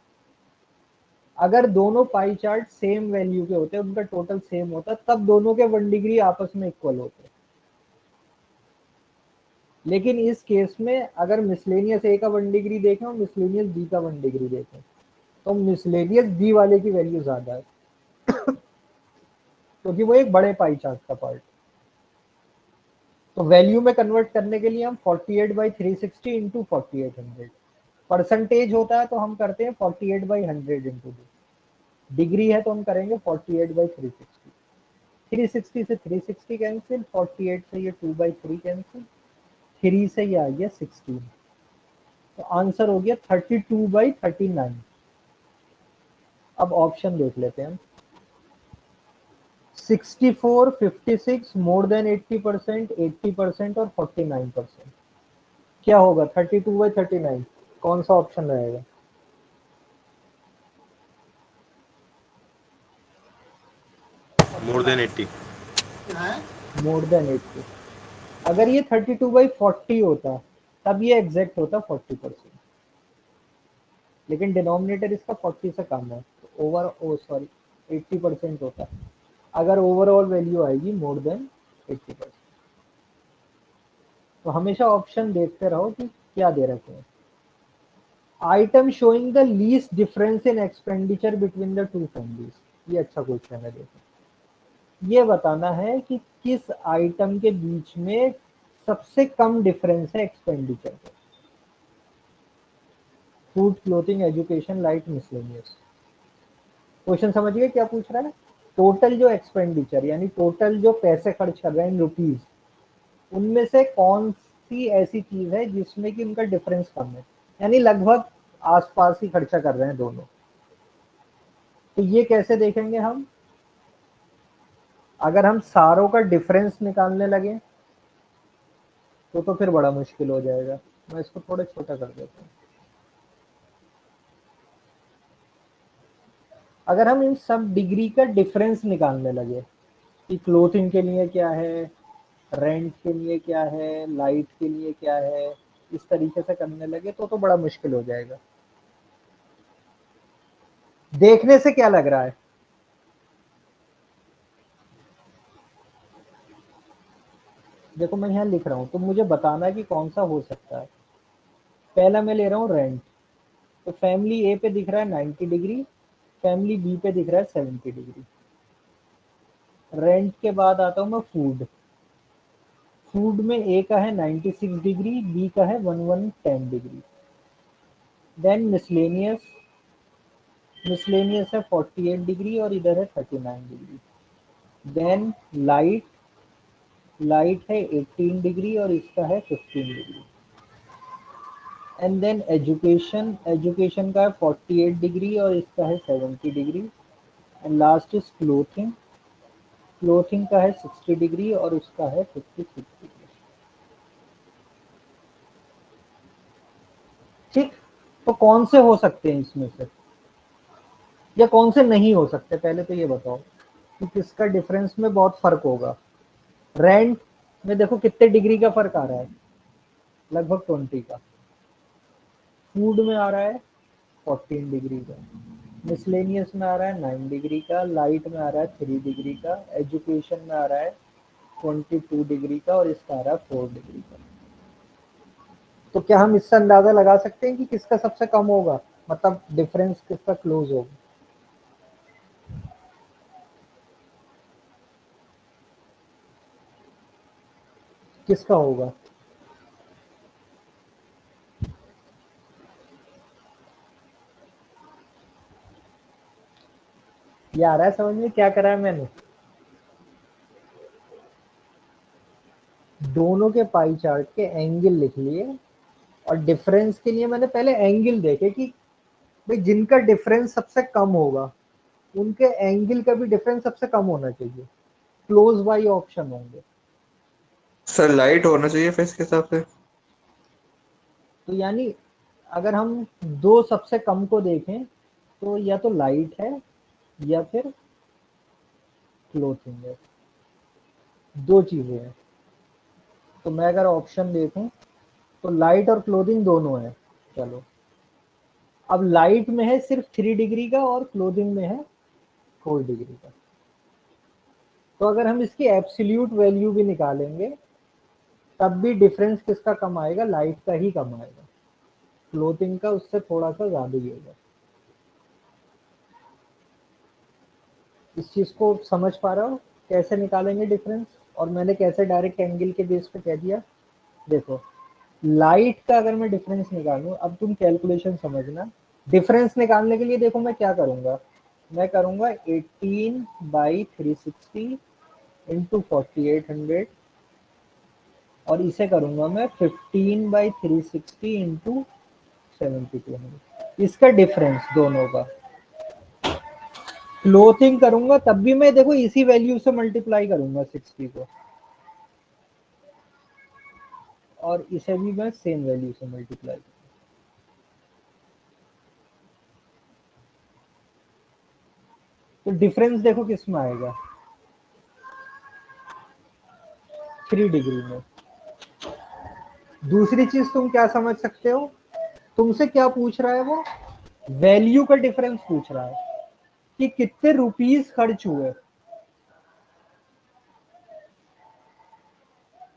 अगर दोनों पाई चार्ट सेम वैल्यू के होते, उनका टोटल सेम होता, तब दोनों के 1 डिग्री आपस में इक्वल होते। लेकिन इस केस में अगर मिसलेनियस ए का 1 डिग्री देखें और मिसलेनियस बी का 1 डिग्री देखें, तो मिसलेनियस बी वाले की वैल्यू ज्यादा है क्योंकि वो एक बड़े पाई चार्ट का पार्ट। तो वैल्यू में कन्वर्ट करने के लिए हम 48 बाई 360 इंटू 4800, परसेंटेज होता है तो हम करते हैं 48 बाई 100 इंटू, डिग्री है तो हम करेंगे 48 बाई 360। 360 से 360 कैंसिल, 48 से ये 2 बाई 3 कैंसिल, 3 से ये आ गया 16। तो आंसर हो गया 32 बाई 39। अब ऑप्शन देख लेते हैं हम। 64, 56, मोर देन 80%, 80% और 49%। क्या होगा 32 बाई 39? कौन सा ऑप्शन रहेगा? More than 80। More than 80। अगर ये 32 बाई 40 होता तब ये एग्जैक्ट होता 40%, लेकिन डिनोमिनेटर इसका 40 से कम है, तो ओवर ओ सॉरी 80% होता है अगर ओवरऑल वैल्यू आएगी मोर देन 80%। तो हमेशा ऑप्शन देखते रहो कि क्या दे रखे हैं। Item showing the least difference in expenditure between the two families, ये अच्छा क्वेश्चन है। देखो ये बताना है कि किस आइटम के बीच में सबसे कम डिफरेंस है एक्सपेंडिचर का। Food, clothing, education, light, miscellaneous. Question समझिए क्या पूछ रहा है। टोटल जो एक्सपेंडिचर यानी टोटल जो पैसे खर्च कर रहे हैं इन रुपीज, उनमें से कौन सी ऐसी चीज है जिसमें कि उनका डिफरेंस कम है, यानी लगभग आसपास ही खर्चा कर रहे हैं दोनों। तो ये कैसे देखेंगे हम? अगर हम सारों का डिफरेंस निकालने लगे तो फिर बड़ा मुश्किल हो जाएगा। मैं इसको थोड़ा छोटा कर देता हूँ। अगर हम इन सब डिग्री का डिफरेंस निकालने लगे कि क्लोथिंग के लिए क्या है, रेंट के लिए क्या है, लाइट के लिए क्या है, इस तरीके से करने लगे तो बड़ा मुश्किल हो जाएगा। देखने से क्या लग रहा है? देखो मैं यहाँ लिख रहा हूँ तो मुझे बताना है कि कौन सा हो सकता है। पहला मैं ले रहा हूँ रेंट। तो फैमिली ए पे दिख रहा है 90 डिग्री, फैमिली बी पे दिख रहा है 70 डिग्री। रेंट के बाद आता हूँ मैं फूड। फूड में ए का है 96 डिग्री, बी का है 1110 डिग्री। देन मिसलेनियस, मिसलेनियस है 48 डिग्री और इधर है 39 डिग्री। देन लाइट, लाइट है 18 डिग्री और इसका है 15 degree. And then education, education का है 48 डिग्री और इसका है 70 degree. And last is clothing, clothing का है 60 डिग्री और इसका है 56 डिग्री। ठीक, तो कौन से हो सकते हैं इसमें से? या कौन से नहीं हो सकते, पहले तो ये बताओ कि किसका डिफरेंस में बहुत फर्क होगा। रेंट में देखो कितने डिग्री का फर्क आ रहा है, लगभग 20 का। फूड में आ रहा है 14 डिग्री का। मिसलेनियस में आ रहा है 9 डिग्री का। लाइट में आ रहा है 3 डिग्री का। एजुकेशन में आ रहा है 22 डिग्री का। और इसका आ रहा है 4 डिग्री का। तो क्या हम इससे अंदाजा लगा सकते हैं कि किसका सबसे कम होगा, मतलब डिफरेंस किसका क्लोज होगा? किसका होगा? ये आ रहा है समझ में क्या करा है मैंने? दोनों के पाई चार्ट के एंगल लिख लिए, और डिफरेंस के लिए मैंने पहले एंगल देखे कि भाई जिनका डिफरेंस सबसे कम होगा उनके एंगल का भी डिफरेंस सबसे कम होना चाहिए। क्लोज बाई ऑप्शन होंगे। सर लाइट होना चाहिए फिर इसके हिसाब से। तो यानी अगर हम दो सबसे कम को देखें तो या तो लाइट है या फिर क्लोथिंग है, दो चीजें हैं। तो मैं अगर ऑप्शन देखूं तो लाइट और क्लोथिंग दोनों है। चलो, अब लाइट में है सिर्फ 3 डिग्री का और क्लोथिंग में है 4 डिग्री का। तो अगर हम इसकी एब्सोल्यूट वैल्यू भी निकालेंगे तब भी डिफरेंस किसका कम आएगा? लाइट का ही कम आएगा। क्लोथिंग का उससे थोड़ा सा ज्यादा ही होगा। इस चीज को समझ पा रहा हो कैसे निकालेंगे डिफरेंस? और मैंने कैसे डायरेक्ट एंगल के बेस पे कह दिया। देखो, लाइट का अगर मैं डिफरेंस निकालूं, अब तुम कैलकुलेशन समझना। डिफरेंस निकालने के लिए देखो मैं क्या करूंगा, मैं करूंगा 18/360 इंटू 4800, और इसे करूंगा मैं 15/360 इंटू 7200। इसका डिफरेंस दोनों का। क्लोथिंग करूंगा तब भी मैं देखो इसी वैल्यू से मल्टीप्लाई करूंगा 60 को, और इसे भी मैं सेम वैल्यू से मल्टीप्लाई करूंगा। तो डिफरेंस देखो किस में आएगा, 3 डिग्री में। दूसरी चीज तुम क्या समझ सकते हो, तुमसे क्या पूछ रहा है वो? वैल्यू का डिफरेंस पूछ रहा है कि कितने रुपीस खर्च हुए।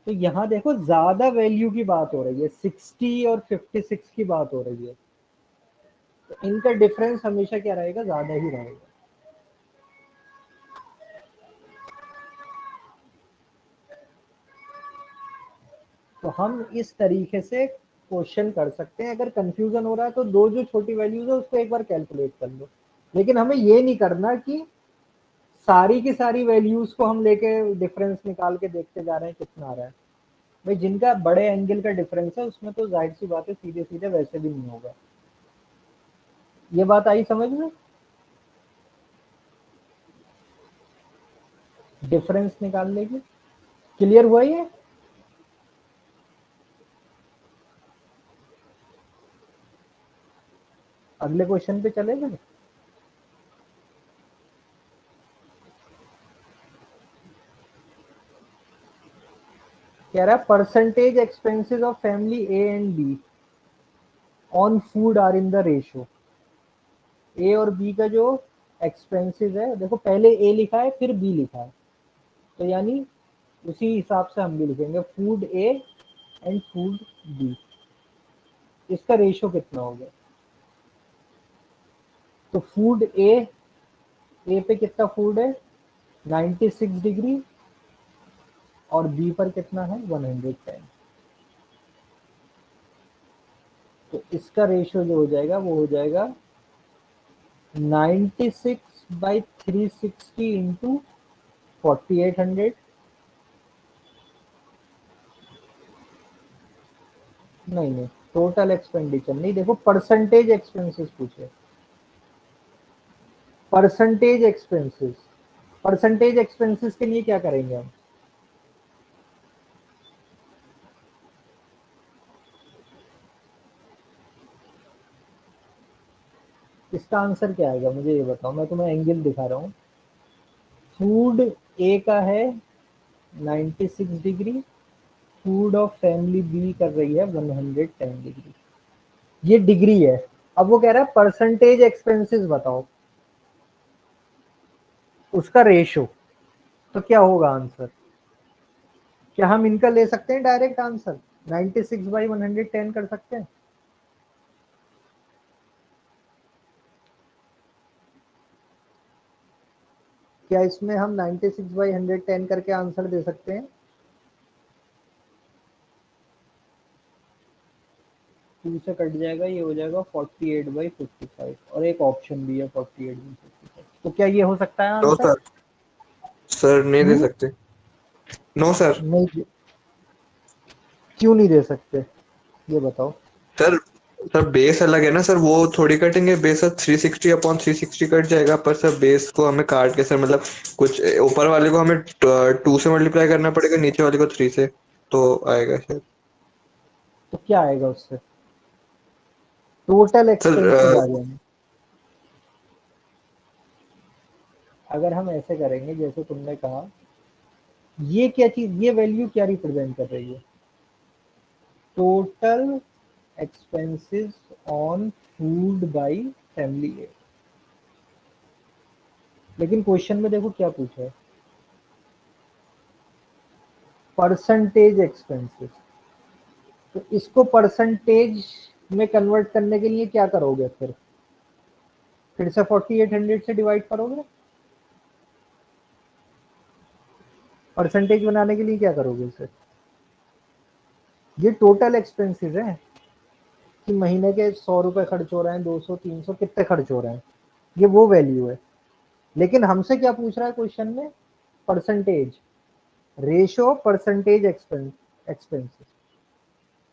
तो यहाँ देखो ज्यादा वैल्यू की बात हो रही है, 60 और 56 की बात हो रही है। तो इनका डिफरेंस हमेशा क्या रहेगा? ज्यादा ही रहेगा। तो हम इस तरीके से क्वेश्चन कर सकते हैं। अगर कंफ्यूजन हो रहा है तो दो जो छोटी वैल्यूज है उसको एक बार कैलकुलेट कर लो। लेकिन हमें ये नहीं करना कि सारी की सारी वैल्यूज को हम लेके डिफरेंस निकाल के देखते जा रहे हैं कितना आ रहा है। भाई जिनका बड़े एंगल का डिफरेंस है उसमें तो जाहिर सी बात है सीधे सीधे वैसे भी नहीं होगा। ये बात आई समझ में? डिफरेंस निकालने की क्लियर हुआ ये? अगले क्वेश्चन पे चले गए। कह रहा है percentage expenses of family A and B on food are in the ratio. A और बी का जो एक्सपेंसेस है, देखो पहले ए लिखा है फिर बी लिखा है, तो यानी उसी हिसाब से हम भी लिखेंगे food A and food B. इसका रेशियो कितना हो गया? तो फूड ए पे कितना फूड है? 96 डिग्री, और बी पर कितना है? 110। तो इसका रेशियो जो हो जाएगा वो हो जाएगा 96/360 इंटू 4800। नहीं नहीं, टोटल एक्सपेंडिचर नहीं, देखो परसेंटेज एक्सपेंसेस पूछे। परसेंटेज एक्सपेंसेस, परसेंटेज एक्सपेंसेस के लिए क्या करेंगे हम? इसका आंसर क्या आएगा मुझे ये बताओ, मैं तुम्हें एंगल दिखा रहा हूँ। फूड ए का है 96 degree, food of family B कर रही है 110 डिग्री। ये डिग्री है। अब वो कह रहा है परसेंटेज एक्सपेंसेस बताओ, उसका रेशो। तो क्या होगा आंसर? क्या हम इनका ले सकते हैं डायरेक्ट आंसर? 96/110 कर सकते हैं? क्या इसमें हम 96/110 करके आंसर दे सकते हैं? 2 से कट जाएगा, ये हो जाएगा 48/55, और एक ऑप्शन भी है 48/55। तो क्या ये हो सकता है नो आंसर? सर, सर नहीं दे सकते। No sir. नहीं, क्यों नहीं दे सकते ये बताओ। सर सर बेस अलग है ना सर, वो थोड़ी कटेंगे बेस। सर 360/360 कट जाएगा, पर सर बेस को हमें काट के सर मतलब कुछ ऊपर वाले को हमें 2 से मल्टीप्लाई करना पड़ेगा, नीचे वाले को 3 से, तो आएगा सर। तो क्या आएगा उससे? टोटल सर एक्सपेंसेस आ जाएंगे। अगर हम ऐसे करेंगे जैसे तुमने कहा, ये क्या चीज, ये वैल्यू क्या रिप्रेजेंट कर रही है? Total expenses on food by family A. लेकिन क्वेश्चन में देखो क्या पूछा है, परसेंटेज एक्सपेंसेस। तो इसको परसेंटेज में कन्वर्ट करने के लिए क्या करोगे? फिर से 4800 से डिवाइड करोगे? परसेंटेज बनाने के लिए क्या करोगे इसे? ये टोटल एक्सपेंसेस है कि महीने के 100 रुपए खर्च हो रहे हैं, 200, 300, कितने खर्च हो रहे हैं, ये वो वैल्यू है। लेकिन हमसे क्या पूछ रहा है क्वेश्चन में? Percentage, ratio percentage expenses.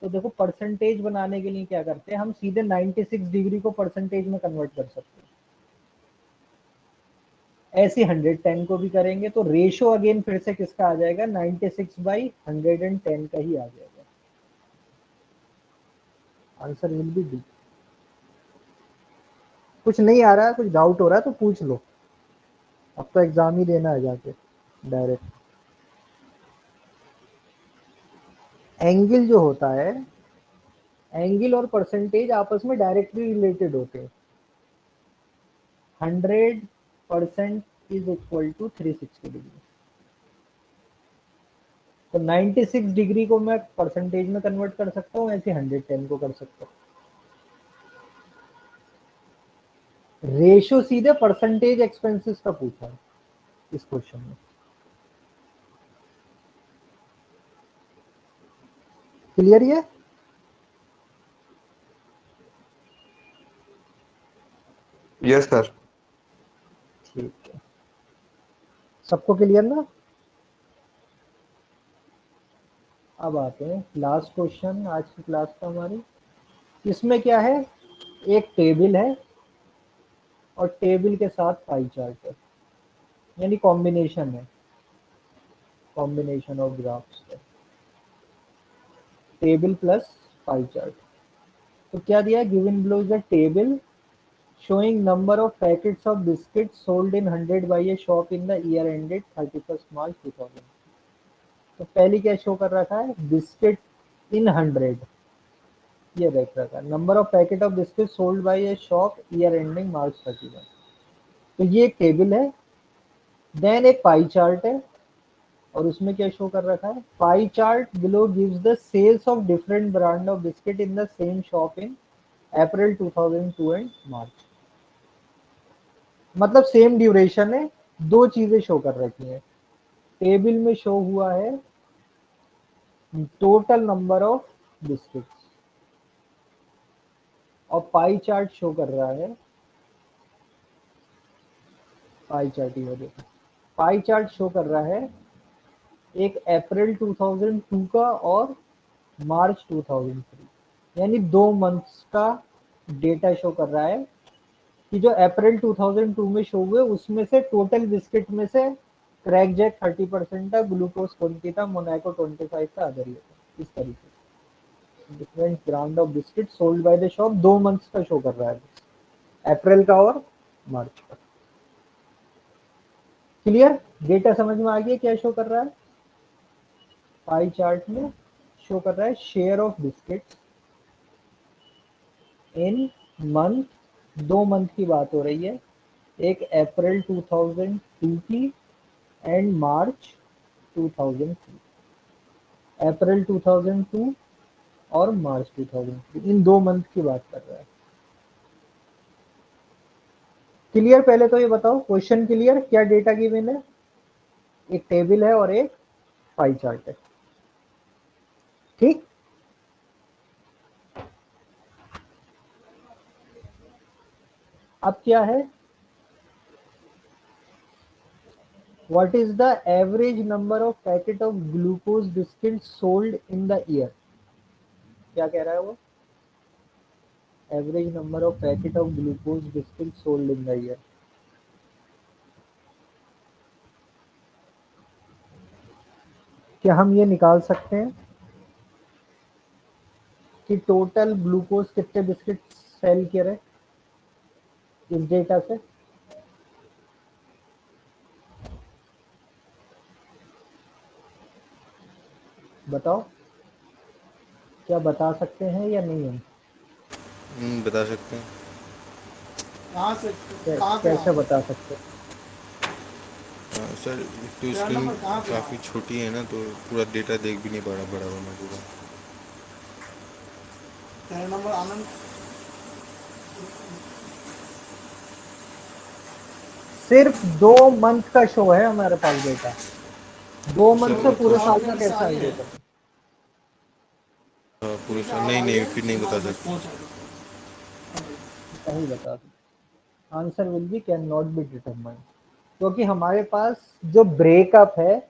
तो देखो परसेंटेज बनाने के लिए क्या करते हैं, हम सीधे 96 डिग्री को परसेंटेज में कन्वर्ट कर सकते हैं। ऐसे 110 को भी करेंगे तो रेशो अगेन फिर से किसका आ जाएगा? 96/110 का ही आ जाएगा। Answer will B D. कुछ नहीं आ रहा है, कुछ डाउट हो रहा है तो पूछ लो, अब तो एग्जाम ही देना है जाके डायरेक्ट। एंगल जो होता है, एंगल और परसेंटेज आपस में डायरेक्टली रिलेटेड होते हैं। 100% इज इक्वल टू 360 डिग्री। तो 96 डिग्री को मैं परसेंटेज में कन्वर्ट कर सकता हूँ, ऐसे 110 को कर सकता हूँ। रेशो सीधे परसेंटेज एक्सपेंसेस का पूछा है इस क्वेश्चन में। क्लियर ये? Yes sir. ठीक है, सबको क्लियर ना? अब आते हैं लास्ट क्वेश्चन आज की क्लास का हमारी। इसमें क्या है, एक टेबल है और टेबल के साथ पाई चार्ट है, यानी कॉम्बिनेशन है, कॉम्बिनेशन ऑफ ग्राफ्स है, टेबल प्लस पाई चार्ट। तो क्या दिया है, given below is a table showing number of packets of biscuits sold in 100 by a shop in the year ended 31st March 2000। तो पहली क्या शो कर रखा है, बिस्किट इन 100, ये देख रखा है, number of packet of biscuit sold by A shop year ending मार्च 31। तो ये एक टेबल है। देन एक पाई चार्ट है, और उसमें क्या शो कर रखा है, pie chart below gives the sales of different brand of biscuit in the same shop in April 2002 and March. मतलब सेम ड्यूरेशन है, दो चीजें शो कर रखी हैं। टेबल में शो हुआ है टोटल नंबर ऑफ बिस्किट्स, और पाई चार्ट शो कर रहा है, पाई चार्ट ही देखो, पाई चार्ट शो कर रहा है एक अप्रैल 2002 का और मार्च 2003, यानी 2 मंथ्स का डेटा शो कर रहा है कि जो अप्रैल 2002 में शो हुए उसमें से टोटल बिस्किट में से क्रैक जैक 30% था, ग्लूकोज 20 था, मोनाको 25 था, अदर ये था। इस तरीके से different brand of biscuit sold by the shop 2 months का शो कर रहा है। अप्रैल का और मार्च का। क्लियर? डेटा समझ में आ गया क्या शो कर रहा है? पाई चार्ट में शो कर रहा है share of biscuits in month, 2 month की बात हो रही है, एक अप्रैल 2002 की एंड मार्च 2003। अप्रैल 2002 और मार्च 2003, इन 2 मंथ की बात कर रहा है। क्लियर? पहले तो ये बताओ, क्वेश्चन क्लियर? क्या डेटा गिवन है? एक टेबल है और एक पाई चार्ट है। ठीक, अब क्या है, what is the average number of packet of glucose biscuit sold in the year? क्या कह रहा है वो? Average number of packet of glucose biscuit sold in the year. क्या हम ये निकाल सकते हैं कि टोटल ग्लूकोज कितने बिस्किट सेल किए रहे इस डेटा से? बताओ, क्या बता सकते हैं या नहीं हम? बता सकते हैं। कहाँ से कहाँ पे कैसे आप बता सकते हैं? सर तो तेरा स्क्रीन नंबर कहाँ पे काफ़ी आप छोटी है ना, तो पूरा डेटा देख भी नहीं पा रहा बड़ा मैं पूरा। तेरा नंबर आनंद सिर्फ 2 मंथ का शो है हमारे पास डेटा। 2 मंथ से सर पूरे साल का गवर्नमेंट से कैसा आई आइडिया है कर? पूरे साल नहीं नहीं फिर नहीं बता सकते। नहीं बता सकते। Answer will B can not be determined, क्योंकि हमारे पास जो ब्रेकअप है,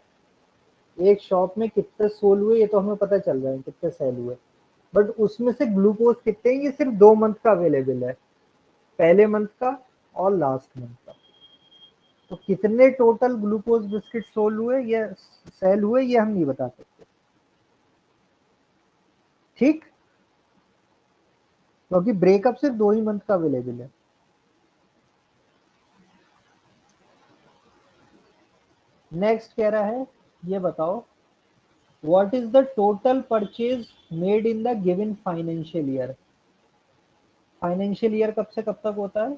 एक शॉप में कितने सोल हुए ये तो हमें पता चल रहा है कितने सेल हुए, बट उसमें से ग्लूकोज कितने हैं ये सिर्फ 2 मंथ का अवेलेबल है, पहले मंथ का और लास्ट मंथ का। तो कितने टोटल ग्लूकोज बिस्किट सोल हुए या सेल हुए ये हम नहीं बता सकते। ठीक, क्योंकि ब्रेकअप सिर्फ 2 ही मंथ का अवेलेबल है। नेक्स्ट कह रहा है, ये बताओ what is the total purchase made in the given financial year? Financial year कब से कब तक होता है?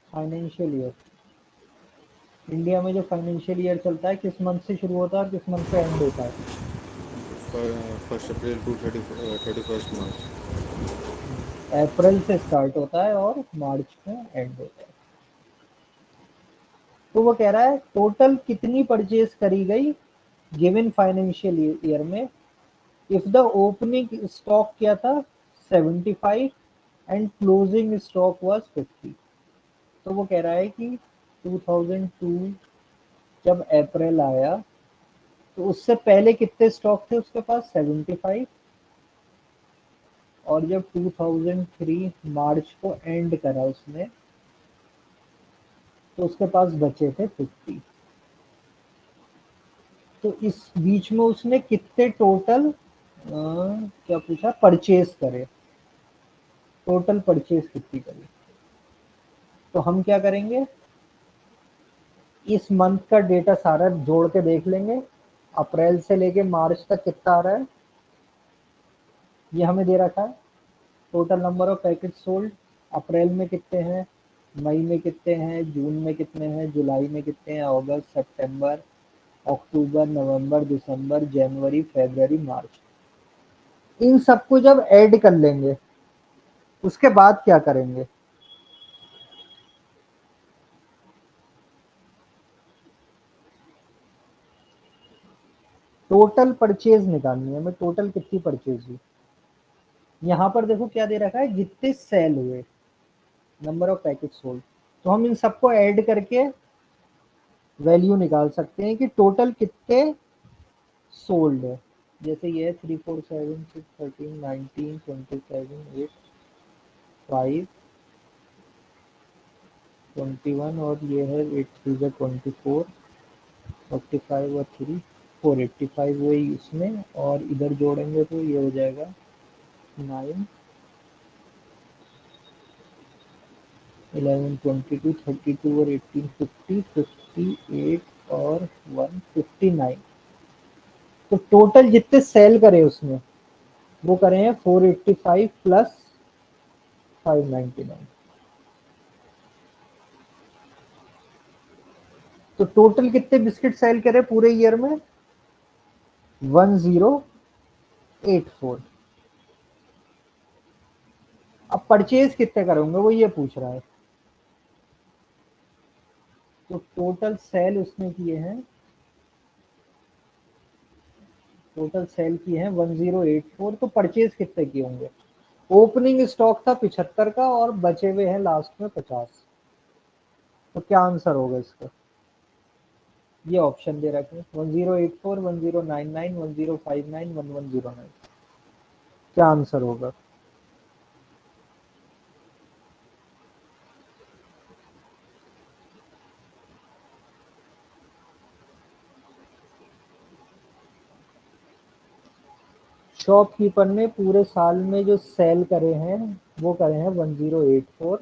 फाइनेंशियल ईयर, इंडिया में जो फाइनेंशियल ईयर चलता है किस मंथ से शुरू होता है और किस मंथ से एंड होता है? 1 अप्रैल टू 31 मार्च। अप्रैल से स्टार्ट होता है और मार्च में एंड होता है। तो वो कह रहा है टोटल कितनी परचेज करी गई गिवन फाइनेंशियल ईयर में, इफ द ओपनिंग स्टॉक क्या था 75 एंड क्लोजिंग स्टॉक वाज 50। तो वो कह रहा है कि 2002 जब अप्रैल आया तो उससे पहले कितने स्टॉक थे उसके पास? 75। और जब 2003 मार्च को एंड करा उसने तो उसके पास बचे थे 50। तो इस बीच में उसने कितने टोटल क्या पूछा, परचेज करे, टोटल परचेज कितनी करी? तो हम क्या करेंगे, इस मंथ का डेटा सारा जोड़ के देख लेंगे, अप्रैल से लेके मार्च तक कितना आ रहा है ये हमें दे रखा है। Total number of packet sold, April में कितने हैं, मई में कितने हैं, जून में कितने हैं, जुलाई में कितने हैं, अगस्त, सितंबर, अक्टूबर, नवंबर, दिसंबर, जनवरी, फरवरी, मार्च, इन सबको जब ऐड कर लेंगे उसके बाद क्या करेंगे, टोटल परचेज निकालनी है हमें, टोटल कितनी परचेज हुई। यहाँ पर देखो क्या दे रखा है, जितने सेल हुए, नंबर ऑफ पैकेट सोल्ड। तो हम इन सबको ऐड करके वैल्यू निकाल सकते हैं कि टोटल कितने सोल्ड है। जैसे ये 3 4 7 6 13 19 27 8 5 21 और ये है 8 3 24 45 और 3 485 वही इसमें, और इधर जोड़ेंगे तो ये हो जाएगा 9, 11, 22, 32 और 18, 50, 58 और 159। तो टोटल जितने सेल करे उसने वो करे हैं 485 प्लस 599। तो टोटल कितने बिस्किट सेल करे पूरे ईयर में? 1084। अब परचेज कितने करोगे वो ये पूछ रहा है। तो टोटल सेल उसने किए हैं, टोटल सेल किए हैं 1084। तो परचेज कितने किए होंगे? ओपनिंग स्टॉक था 75 का और बचे हुए हैं लास्ट में 50। तो क्या आंसर होगा इसका? ये ऑप्शन दे रखे 1084, 1099, 1059, 1109। क्या आंसर होगा? शॉपकीपर ने पूरे साल में जो सेल करे हैं वो करे हैं 1084।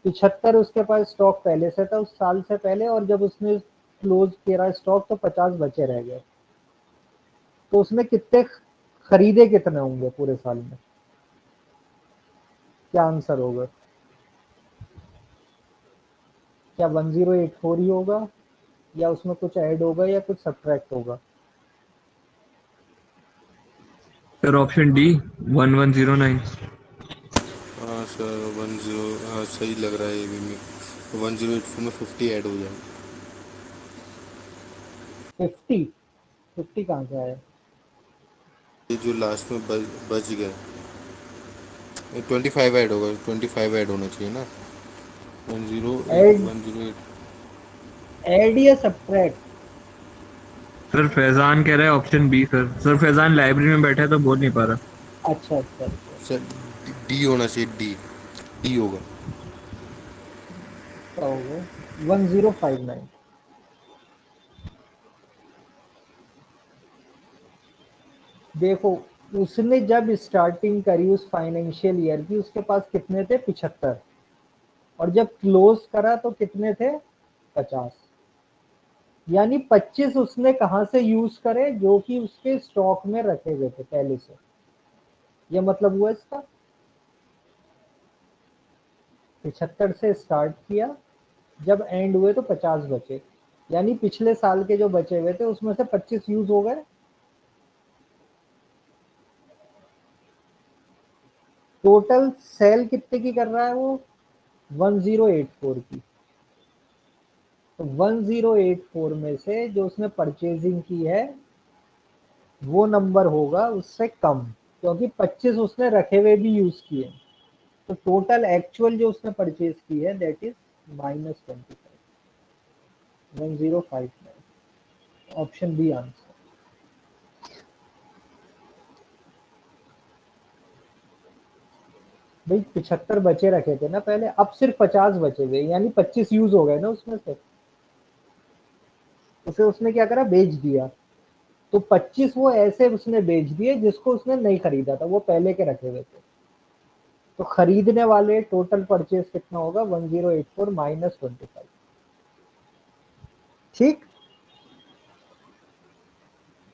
75 उसके पास स्टॉक पहले से था उस साल से पहले, और जब उसने क्लोज किया स्टॉक तो 50 बचे रह गए। तो उसने कितने खरीदे, कितने होंगे पूरे साल में? क्या आंसर होगा? क्या 1084 ही होगा, या उसमें कुछ ऐड होगा, या कुछ सब्ट्रैक्ट होगा? Sir option D 1109। हाँ सर 10, हाँ सही लग रहा है ये भी। मैं 1084 में 50 ऐड हो जाए। 50? 50 कहाँ से आया? ये जो लास्ट में बच गया, 25 ऐड होगा, 25 ऐड होना चाहिए ना। 108, ऐड 108। ऐड या सब्ट्रैक्ट? सर फैजान कह रहा है option B sir. Sir Faizan library में बैठा है तो बोल नहीं पा रहा। अच्छा अच्छा अच्छा। सर डी होना चाहिए, डी। डी होगा। क्या होगा? 1059। देखो, उसने जब स्टार्टिंग करी उस फाइनेंशियल ईयर की उसके पास कितने थे? 75। और जब क्लोज करा तो कितने थे? 50। यानी 25 उसने कहां से यूज करे? जो कि उसके स्टॉक में रखे गए थे पहले से। ये मतलब हुआ इसका। 75 से स्टार्ट किया, जब एंड हुए तो 50 बचे। यानी पिछले साल के जो बचे हुए थे उसमें से 25 यूज हो गए। टोटल सेल कितने की कर रहा है वो? 1084 की। तो 1084 में से जो उसने परचेजिंग की है वो नंबर होगा उससे कम, क्योंकि 25 उसने रखे हुए भी यूज किए। तो टोटल एक्चुअल जो उसने परचेज की है that is -25, 1059। Option B answer. भाई 75 बचे रखे थे ना पहले, अब सिर्फ 50 बचे हुए, यानी 25 यूज हो गए ना उसमें से। उसे उसने क्या करा? बेच दिया। तो 25 वो ऐसे उसने बेच दिए जिसको उसने नहीं खरीदा था, वो पहले के रखे हुए थे। तो खरीदने वाले टोटल परचेज कितना होगा? 1084 माइनस 25। ठीक,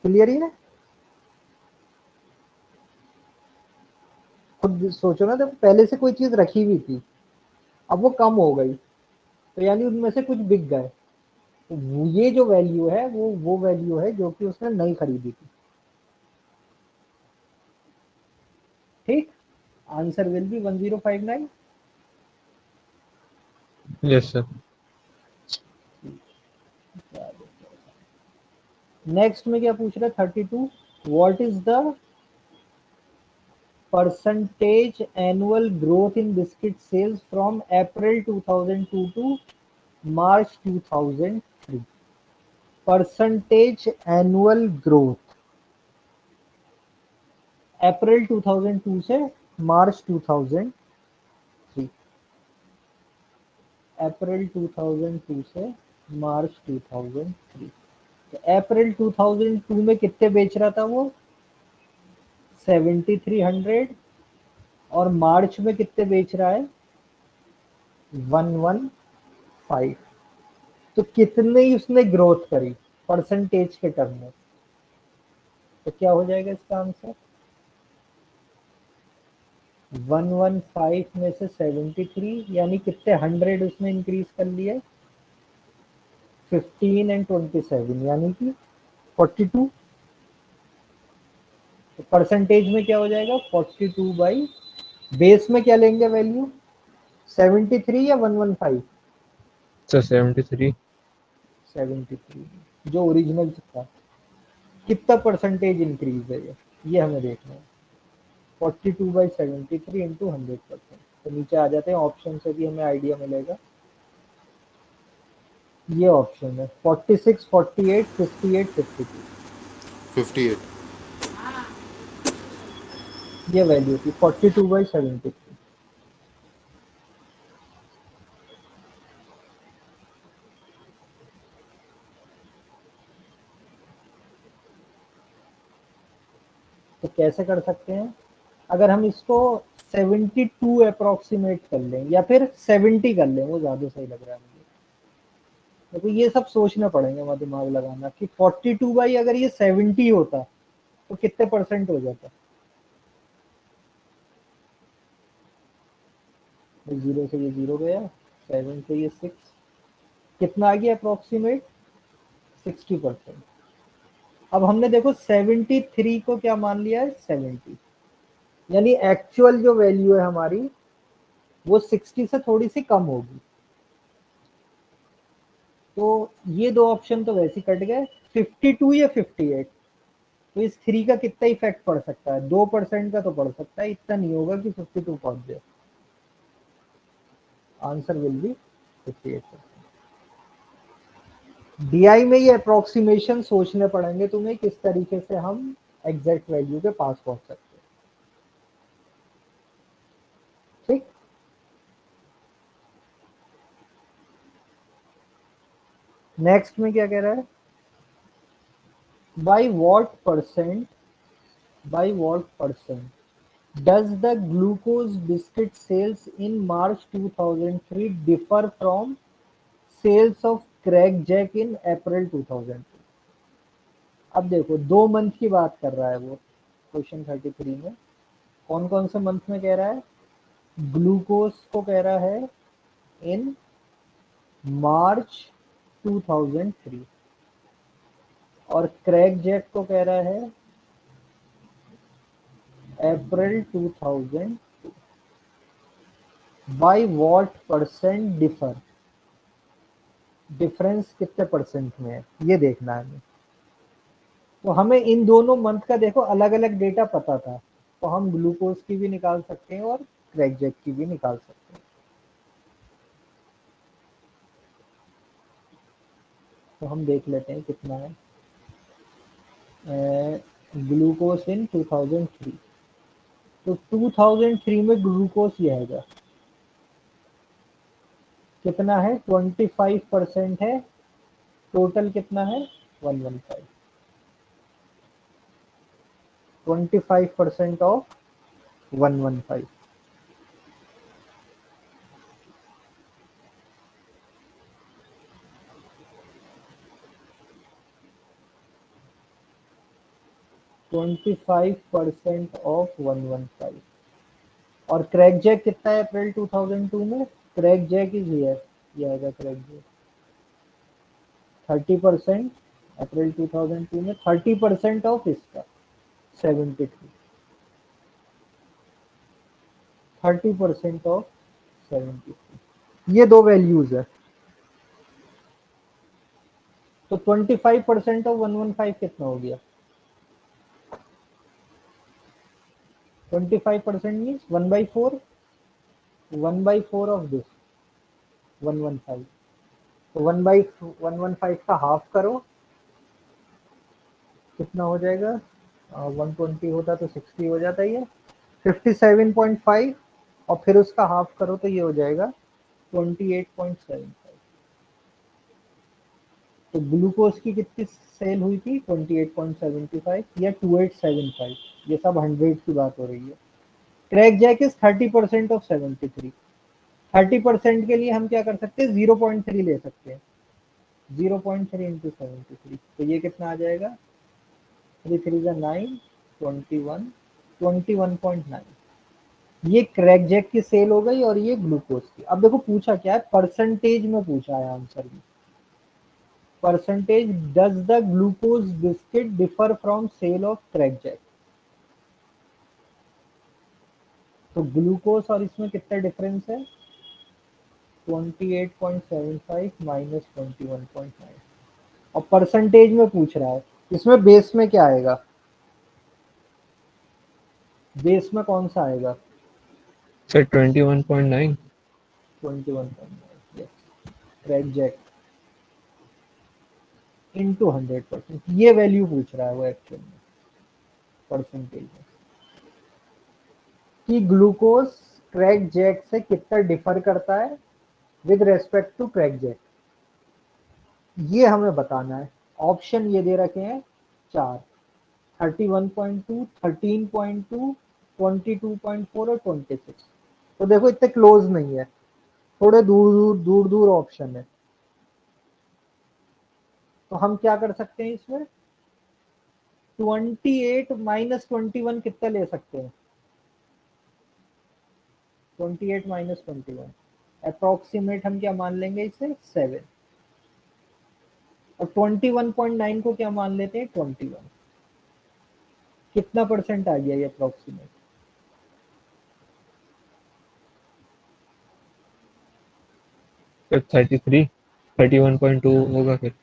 क्लियर ही है? खुद सोचो ना, जब पहले से कोई चीज रखी हुई थी अब वो कम हो गई, तो यानी उनमें से कुछ बिक गए। तो ये जो वैल्यू है वो वैल्यू है जो कि उसने नहीं खरीदी थी। ठीक, answer will be 1059। Yes sir. Next में क्या पूछ रहा है? 32। What is the percentage annual growth in biscuit sales from April 2002 to March 2003? Percentage annual growth April 2002 से मार्च 2003। अप्रैल 2002 से मार्च 2003। तो अप्रैल 2002 में कितने बेच रहा था वो? 7300 और मार्च में कितने बेच रहा है 115। तो कितने ही उसने ग्रोथ करी परसेंटेज के टर्म में, तो क्या हो जाएगा इसका आंसर 115 में से 73 यानी कितने 100 उसने इंक्रीज कर लिया 15 एंड 27 यानी कि 42। तो परसेंटेज में क्या हो जाएगा 42 बाई बेस में क्या लेंगे वैल्यू 73 या 115 सर 73। 73 जो ओरिजिनल था कितना परसेंटेज इंक्रीज है ये हमें देखना है 42 बाई 73 इंटू 100%। तो नीचे आ जाते हैं ऑप्शन से भी हमें आइडिया मिलेगा। ये ऑप्शन है 46 48 58 52 58। ये वैल्यू थी 42 बाई 73। तो कैसे कर सकते हैं अगर हम इसको 72 अप्रोक्सीमेट कर लें या फिर 70 कर लें वो ज़्यादा सही लग रहा है मुझे। देखो ये सब सोचना पड़ेगा वहाँ दिमाग लगाना कि 42 बाई अगर ये 70 होता तो कितने परसेंट हो जाता। जीरो से ये जीरो गया 7 से ये 6 कितना आ गया अप्रोक्सीमेट 60%। अब हमने देखो 73 को क्या मान लिया है 70 यानी एक्चुअल जो वैल्यू है हमारी वो 60 से थोड़ी सी कम होगी। तो ये दो ऑप्शन तो वैसे कट गए 52 या 58। तो इस 3 का कितना इफेक्ट पड़ सकता है 2% का तो पड़ सकता है इतना नहीं होगा कि 52 पहुंच जाए। Answer will B 58%। डीआई में ये अप्रोक्सीमेशन सोचने पड़ेंगे तुम्हें किस तरीके से हम एग्जैक्ट वैल्यू के पास पहुंच सकते हैं। ठीक नेक्स्ट में क्या कह रहा है by what percent does the glucose biscuit sales in March 2003 differ from sales of crack jack in April 2002। अब देखो 2 मंथ की बात कर रहा है वो क्वेश्चन 33 में कौन कौन से मंथ में कह रहा है ग्लूकोज को कह रहा है इन मार्च 2003 और क्रैक जैक को कह रहा है अप्रैल 2002। बाई वॉट परसेंट डिफरेंस कितने परसेंट में है ये देखना है हमें। तो हमें इन दोनों मंथ का देखो अलग अलग डेटा पता था तो हम ग्लूकोज की भी निकाल सकते हैं और क्रैक जैक की भी निकाल सकते हैं। तो हम देख लेते हैं कितना है ग्लूकोज इन 2003। तो 2003 में ग्लूकोज ये है कितना है 25% है टोटल कितना है 115। 25% ऑफ 115 25% ऑफ 115 और क्रैक जैक कितना है अप्रैल 2002 में क्रैक जैक इज हियर ये आएगा क्रैक जैक 30% अप्रैल 2002 में 30% ऑफ इसका 73 30% ऑफ 73 ये दो वैल्यूज है। तो 25% ऑफ 115 कितना हो गया 25% मीन्स 1/4 1/4 ऑफ दिस 115। तो 1/115 का हाफ करो कितना हो जाएगा 120 होता तो 60 हो जाता ये 57.5 और फिर उसका हाफ करो तो ये हो जाएगा 28.75। तो ग्लूकोज की कितनी सेल हुई थी 28.75 या 2875, ये सब 100 की बात हो रही है। Crack Jack is 30% of 73। 30% के लिए हम क्या कर सकते हैं 0.3 ले सकते हैं, 0.3 इंटू 73, तो ये कितना आ जाएगा 3 3 9, 21, 21.9। ये क्रैक जैक की सेल हो गई और ये ग्लूकोज की। अब देखो पूछा क्या है, परसेंटेज में पूछा है आंसर में। Percentage does the glucose biscuit differ from sale of Krackjack. तो ग्लूकोज और इसमें कितना डिफरेंस है 28.75 माइनस 21.9, और परसेंटेज में पूछ रहा है। इसमें बेस में क्या आएगा, बेस में कौन सा आएगा sir 21.9। 21.9, yes, Krackjack into 100%, ये वैल्यू पूछ रहा है वो एक्चुअल में परसेंटेज में, कि ग्लूकोज क्रैक जैक से कितना डिफर करता है with respect to Krackjack, ये हमें बताना है। ऑप्शन ये दे रखे हैं 4, 31.2, 13.2, 22.4 और 26। तो देखो इतने क्लोज नहीं है, थोड़े दूर दूर ऑप्शन है। तो हम क्या कर सकते हैं इसमें 28 माइनस 21 कितना ले सकते हैं 28 माइनस 21, अप्रोक्सीमेट हम क्या मान लेंगे इसे 7, और 21.9 को क्या मान लेते हैं 21। कितना परसेंट आ गया ये अप्रोक्सीमेट, सर 33, 31.2 होगा फिर।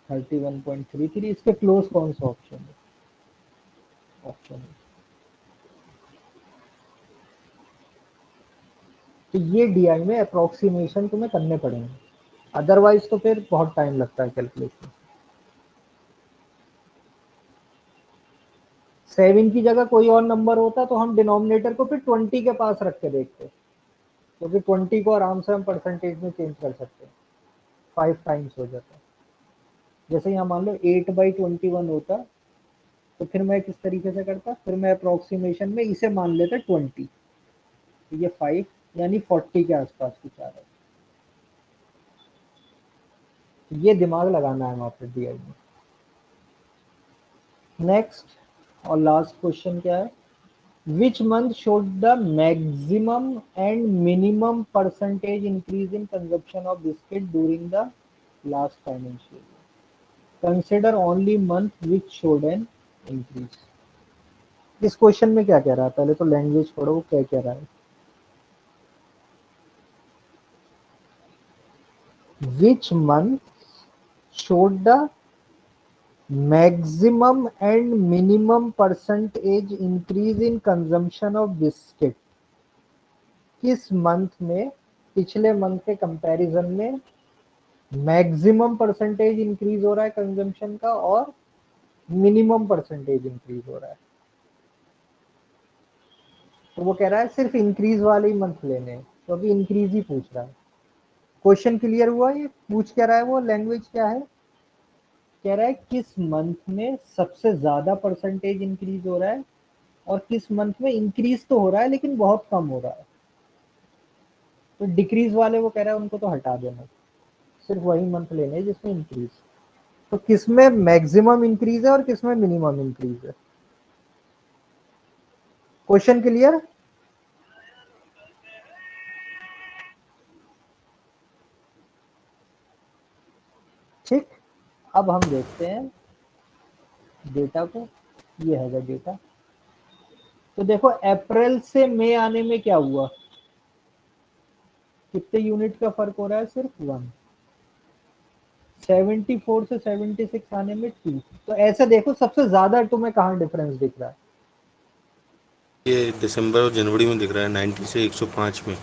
31.33। इसके क्लोज कौन सा ऑप्शन है, ऑप्शन है। तो ये डीआई में अप्रोक्सीमेशन तुम्हें करने पड़ेंगे, अदरवाइज तो फिर बहुत टाइम लगता है कैलकुलेशन। 7 की जगह कोई और नंबर होता तो हम डिनोमिनेटर को फिर 20 के पास रख के देखते, क्योंकि 20 को आराम से हम परसेंटेज में चेंज कर सकते हैं, 5 टाइम्स हो जाता है। जैसे यहाँ मान लो 8/21 होता, तो फिर मैं किस तरीके से करता, फिर मैं अप्रोक्सीमेशन में इसे मान लेता 20, तो ये 5 यानी 40 के आसपास कुछ आ रहा है। ये दिमाग लगाना है वहाँ पर डीआई में। नेक्स्ट और लास्ट क्वेश्चन क्या है, which month showed the maximum and minimum percentage increase in consumption of biscuit during the last financial year? Consider only month which showed an increase. इस क्वेश्चन में क्या कह रहा है, पहले तो लैंग्वेज पढ़ो वो क्या कह रहा है। Which month showed the maximum and minimum percentage increase in consumption of biscuit? किस मंथ में पिछले मंथ के कंपैरिजन में मैक्सिमम परसेंटेज इंक्रीज हो रहा है कंजम्पशन का और मिनिमम परसेंटेज इंक्रीज हो रहा है। तो वो कह रहा है सिर्फ इंक्रीज वाले ही मंथ लेने हैं, क्योंकि इंक्रीज ही पूछ रहा है। क्वेश्चन क्लियर हुआ, ये पूछ क्या रहा है वो, लैंग्वेज क्या है, कह रहा है किस मंथ में सबसे ज्यादा परसेंटेज इंक्रीज हो रहा है और किस मंथ में इंक्रीज तो हो रहा है लेकिन बहुत कम हो रहा है। तो डिक्रीज वाले वो कह रहा है उनको तो हटा देना, सिर्फ वही मंथ लेने जिसमें इंक्रीज। तो किसमें मैक्सिमम इंक्रीज है और किसमें मिनिमम इंक्रीज है। क्वेश्चन क्लियर, ठीक। अब हम देखते हैं डेटा को, ये है डेटा। तो देखो अप्रैल से मई आने में क्या हुआ, कितने यूनिट का फर्क हो रहा है, सिर्फ 1। 74 से 76 आने में 2। तो ऐसे देखो सबसे ज्यादा तुम्हें कहाँ डिफरेंस दिख रहा है, ये दिसंबर और जनवरी में दिख रहा है 90 से 105 में।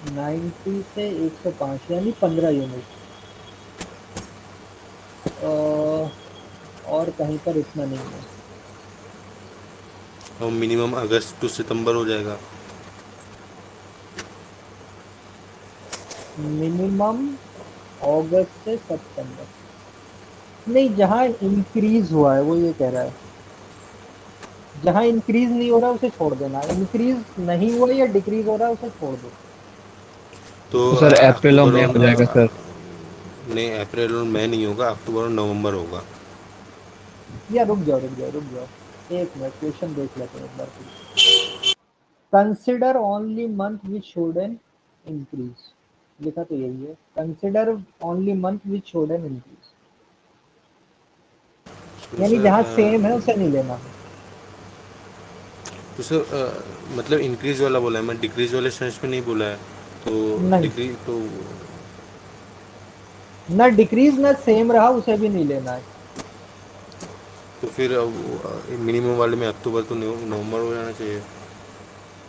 90 से 105 यानी 15 यूनिट। और कहीं पर इतना नहीं है। और मिनिमम अगस्त टू सितंबर हो जाएगा। मिनिमम अगस्त से सितंबर, नहीं जहाँ इंक्रीज हुआ है वो ये कह रहा है, जहाँ इंक्रीज नहीं हो रहा उसे छोड़ देना, इंक्रीज नहीं हुआ या डिक्रीज हो रहा है उसे छोड़ दो। तो तो सर अप्रैल और अक्टूबर मई और हो जाएगा सर। नहीं, अप्रैल और मई नहीं होगा, अक्टूबर और नवंबर होगा। या रुक जाओ रुक जाओ रुक जाओ, एक मिनट क्वेश्चन देख लेते हैं एक बार फिर से। Consider only month which showed an increase, लिखा तो यही है, consider only month which showed an increase, तो यानी सर जहाँ सेम है उसे नहीं लेना है। तो सर मतलब इंक्रीज वाला बोला है, मैं डिक्रीज वाले सेंस में नहीं बोला है। तो नहीं, डिक्रीज तो ना डिक्रीज ना सेम रहा उसे भी नहीं लेना है। फिर मिनिमम वाले में अक्टूबर तो नवंबर हो जाना चाहिए।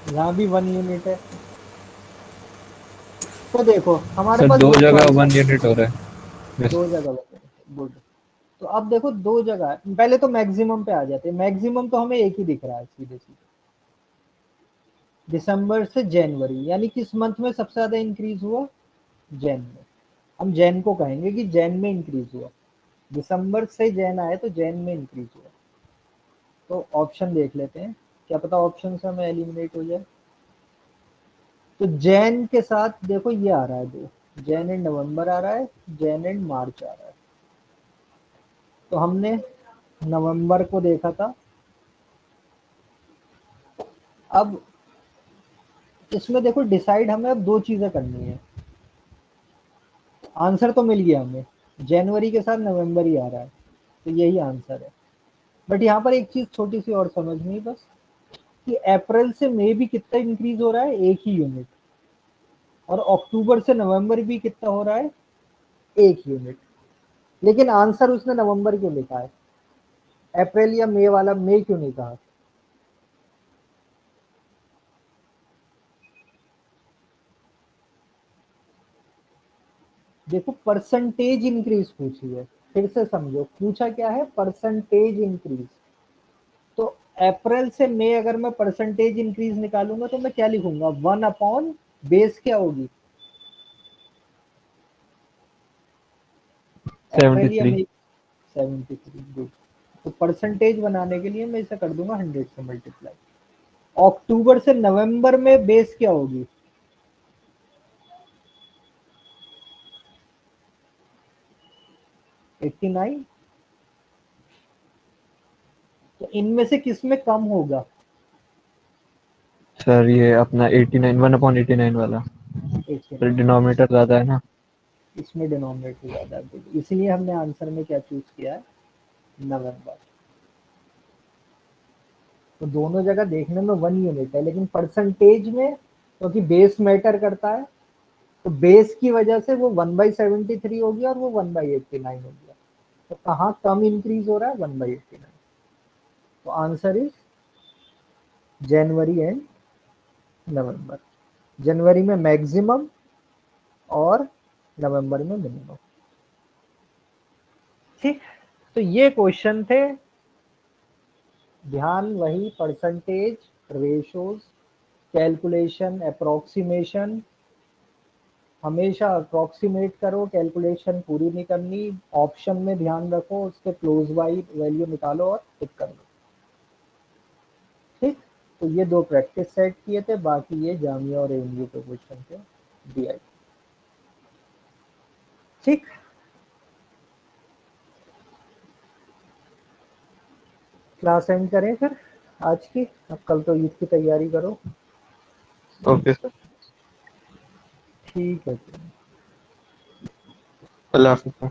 यहाँ भी 1 यूनिट है, तो देखो हमारे सर पास दो दो जगह चॉइस है, 1 यूनिट हो रहा है। यस। दो जगह बचे, गुड। तो अब देखो दो जगह है, पहले तो मैक्सिमम पे आ जाते हैं, मैक्सिमम तो हमें एक ही दिख रहा है सीधे सीधे, दिसंबर से जनवरी, यानी किस मंथ में सबसे ज्यादा इंक्रीज हुआ, जैन में। हम जैन को कहेंगे कि जैन में इंक्रीज हुआ, दिसंबर से जैन आए तो जैन में इंक्रीज हुआ। तो ऑप्शन देख लेते हैं, क्या पता ऑप्शन से हमें एलिमिनेट हो जाए। तो जैन के साथ देखो ये आ रहा है दो, जैन एंड नवंबर आ रहा है, जैन एंड मार्च आ रहा है। तो हमने नवंबर को देखा था। अब इसमें देखो डिसाइड हमें अब दो चीजें करनी है, आंसर तो मिल गया हमें, जनवरी के साथ नवंबर ही आ रहा है, तो यही आंसर है। बट यहाँ पर एक चीज छोटी सी और समझनी है बस, कि अप्रैल से मई भी कितना इंक्रीज हो रहा है, एक ही यूनिट, और अक्टूबर से नवंबर भी कितना हो रहा है, एक यूनिट। लेकिन आंसर उसने नवंबर क्यों लिखा है, अप्रैल या मई वाला मई क्यों नहीं कहा। देखो परसेंटेज इंक्रीज पूछी है, फिर से समझो पूछा क्या है, परसेंटेज इंक्रीज। तो अप्रैल से मई अगर मैं परसेंटेज इंक्रीज निकालूंगा तो मैं क्या लिखूंगा, 1 अपॉन बेस क्या होगी, अप्रैल या 73। मई, 73, गुड। तो परसेंटेज बनाने के लिए मैं इसे कर दूंगा 100 से मल्टीप्लाई। अक्टूबर से नवंबर में बेस क्या होगी, 89। तो इनमें से किस में कम होगा, सर ये अपना 89, 1/89 वाला। सर 89, डिनोमिनेटर ज्यादा है ना। इसमें डिनोमिनेटर ज्यादा है, good। इसलिए हमने आंसर में क्या चूज किया है, नवंबर। तो दोनों जगह देखने में 1 यूनिट है, लेकिन परसेंटेज में क्योंकि बेस मैटर करता है, तो बेस की वजह से वो 1/73 हो गया और वो 1/89 हो गया। तो कहाँ कम इंक्रीज हो रहा है, 1/89। तो answer is January and November, जनवरी में मैक्सिमम और नवंबर में मिनिमम। ठीक, तो ये क्वेश्चन थे, ध्यान वही परसेंटेज, रेशोज, कैलकुलेशन, अप्रोक्सीमेशन, हमेशा अप्रोक्सीमेट करो, कैलकुलेशन पूरी नहीं करनी, ऑप्शन में ध्यान रखो, उसके क्लोज बाई वैल्यू निकालो और टिक कर दो। ठीक, तो ये दो प्रैक्टिस सेट किए थे, बाकी ये जामिया और एएमयू के क्वेश्चन थे दिया। ठीक, क्लास एंड करें फिर आज की, अब कल तो ईद की तैयारी करो। Okay sir. ठीक है। अल्लाह हाफिज़।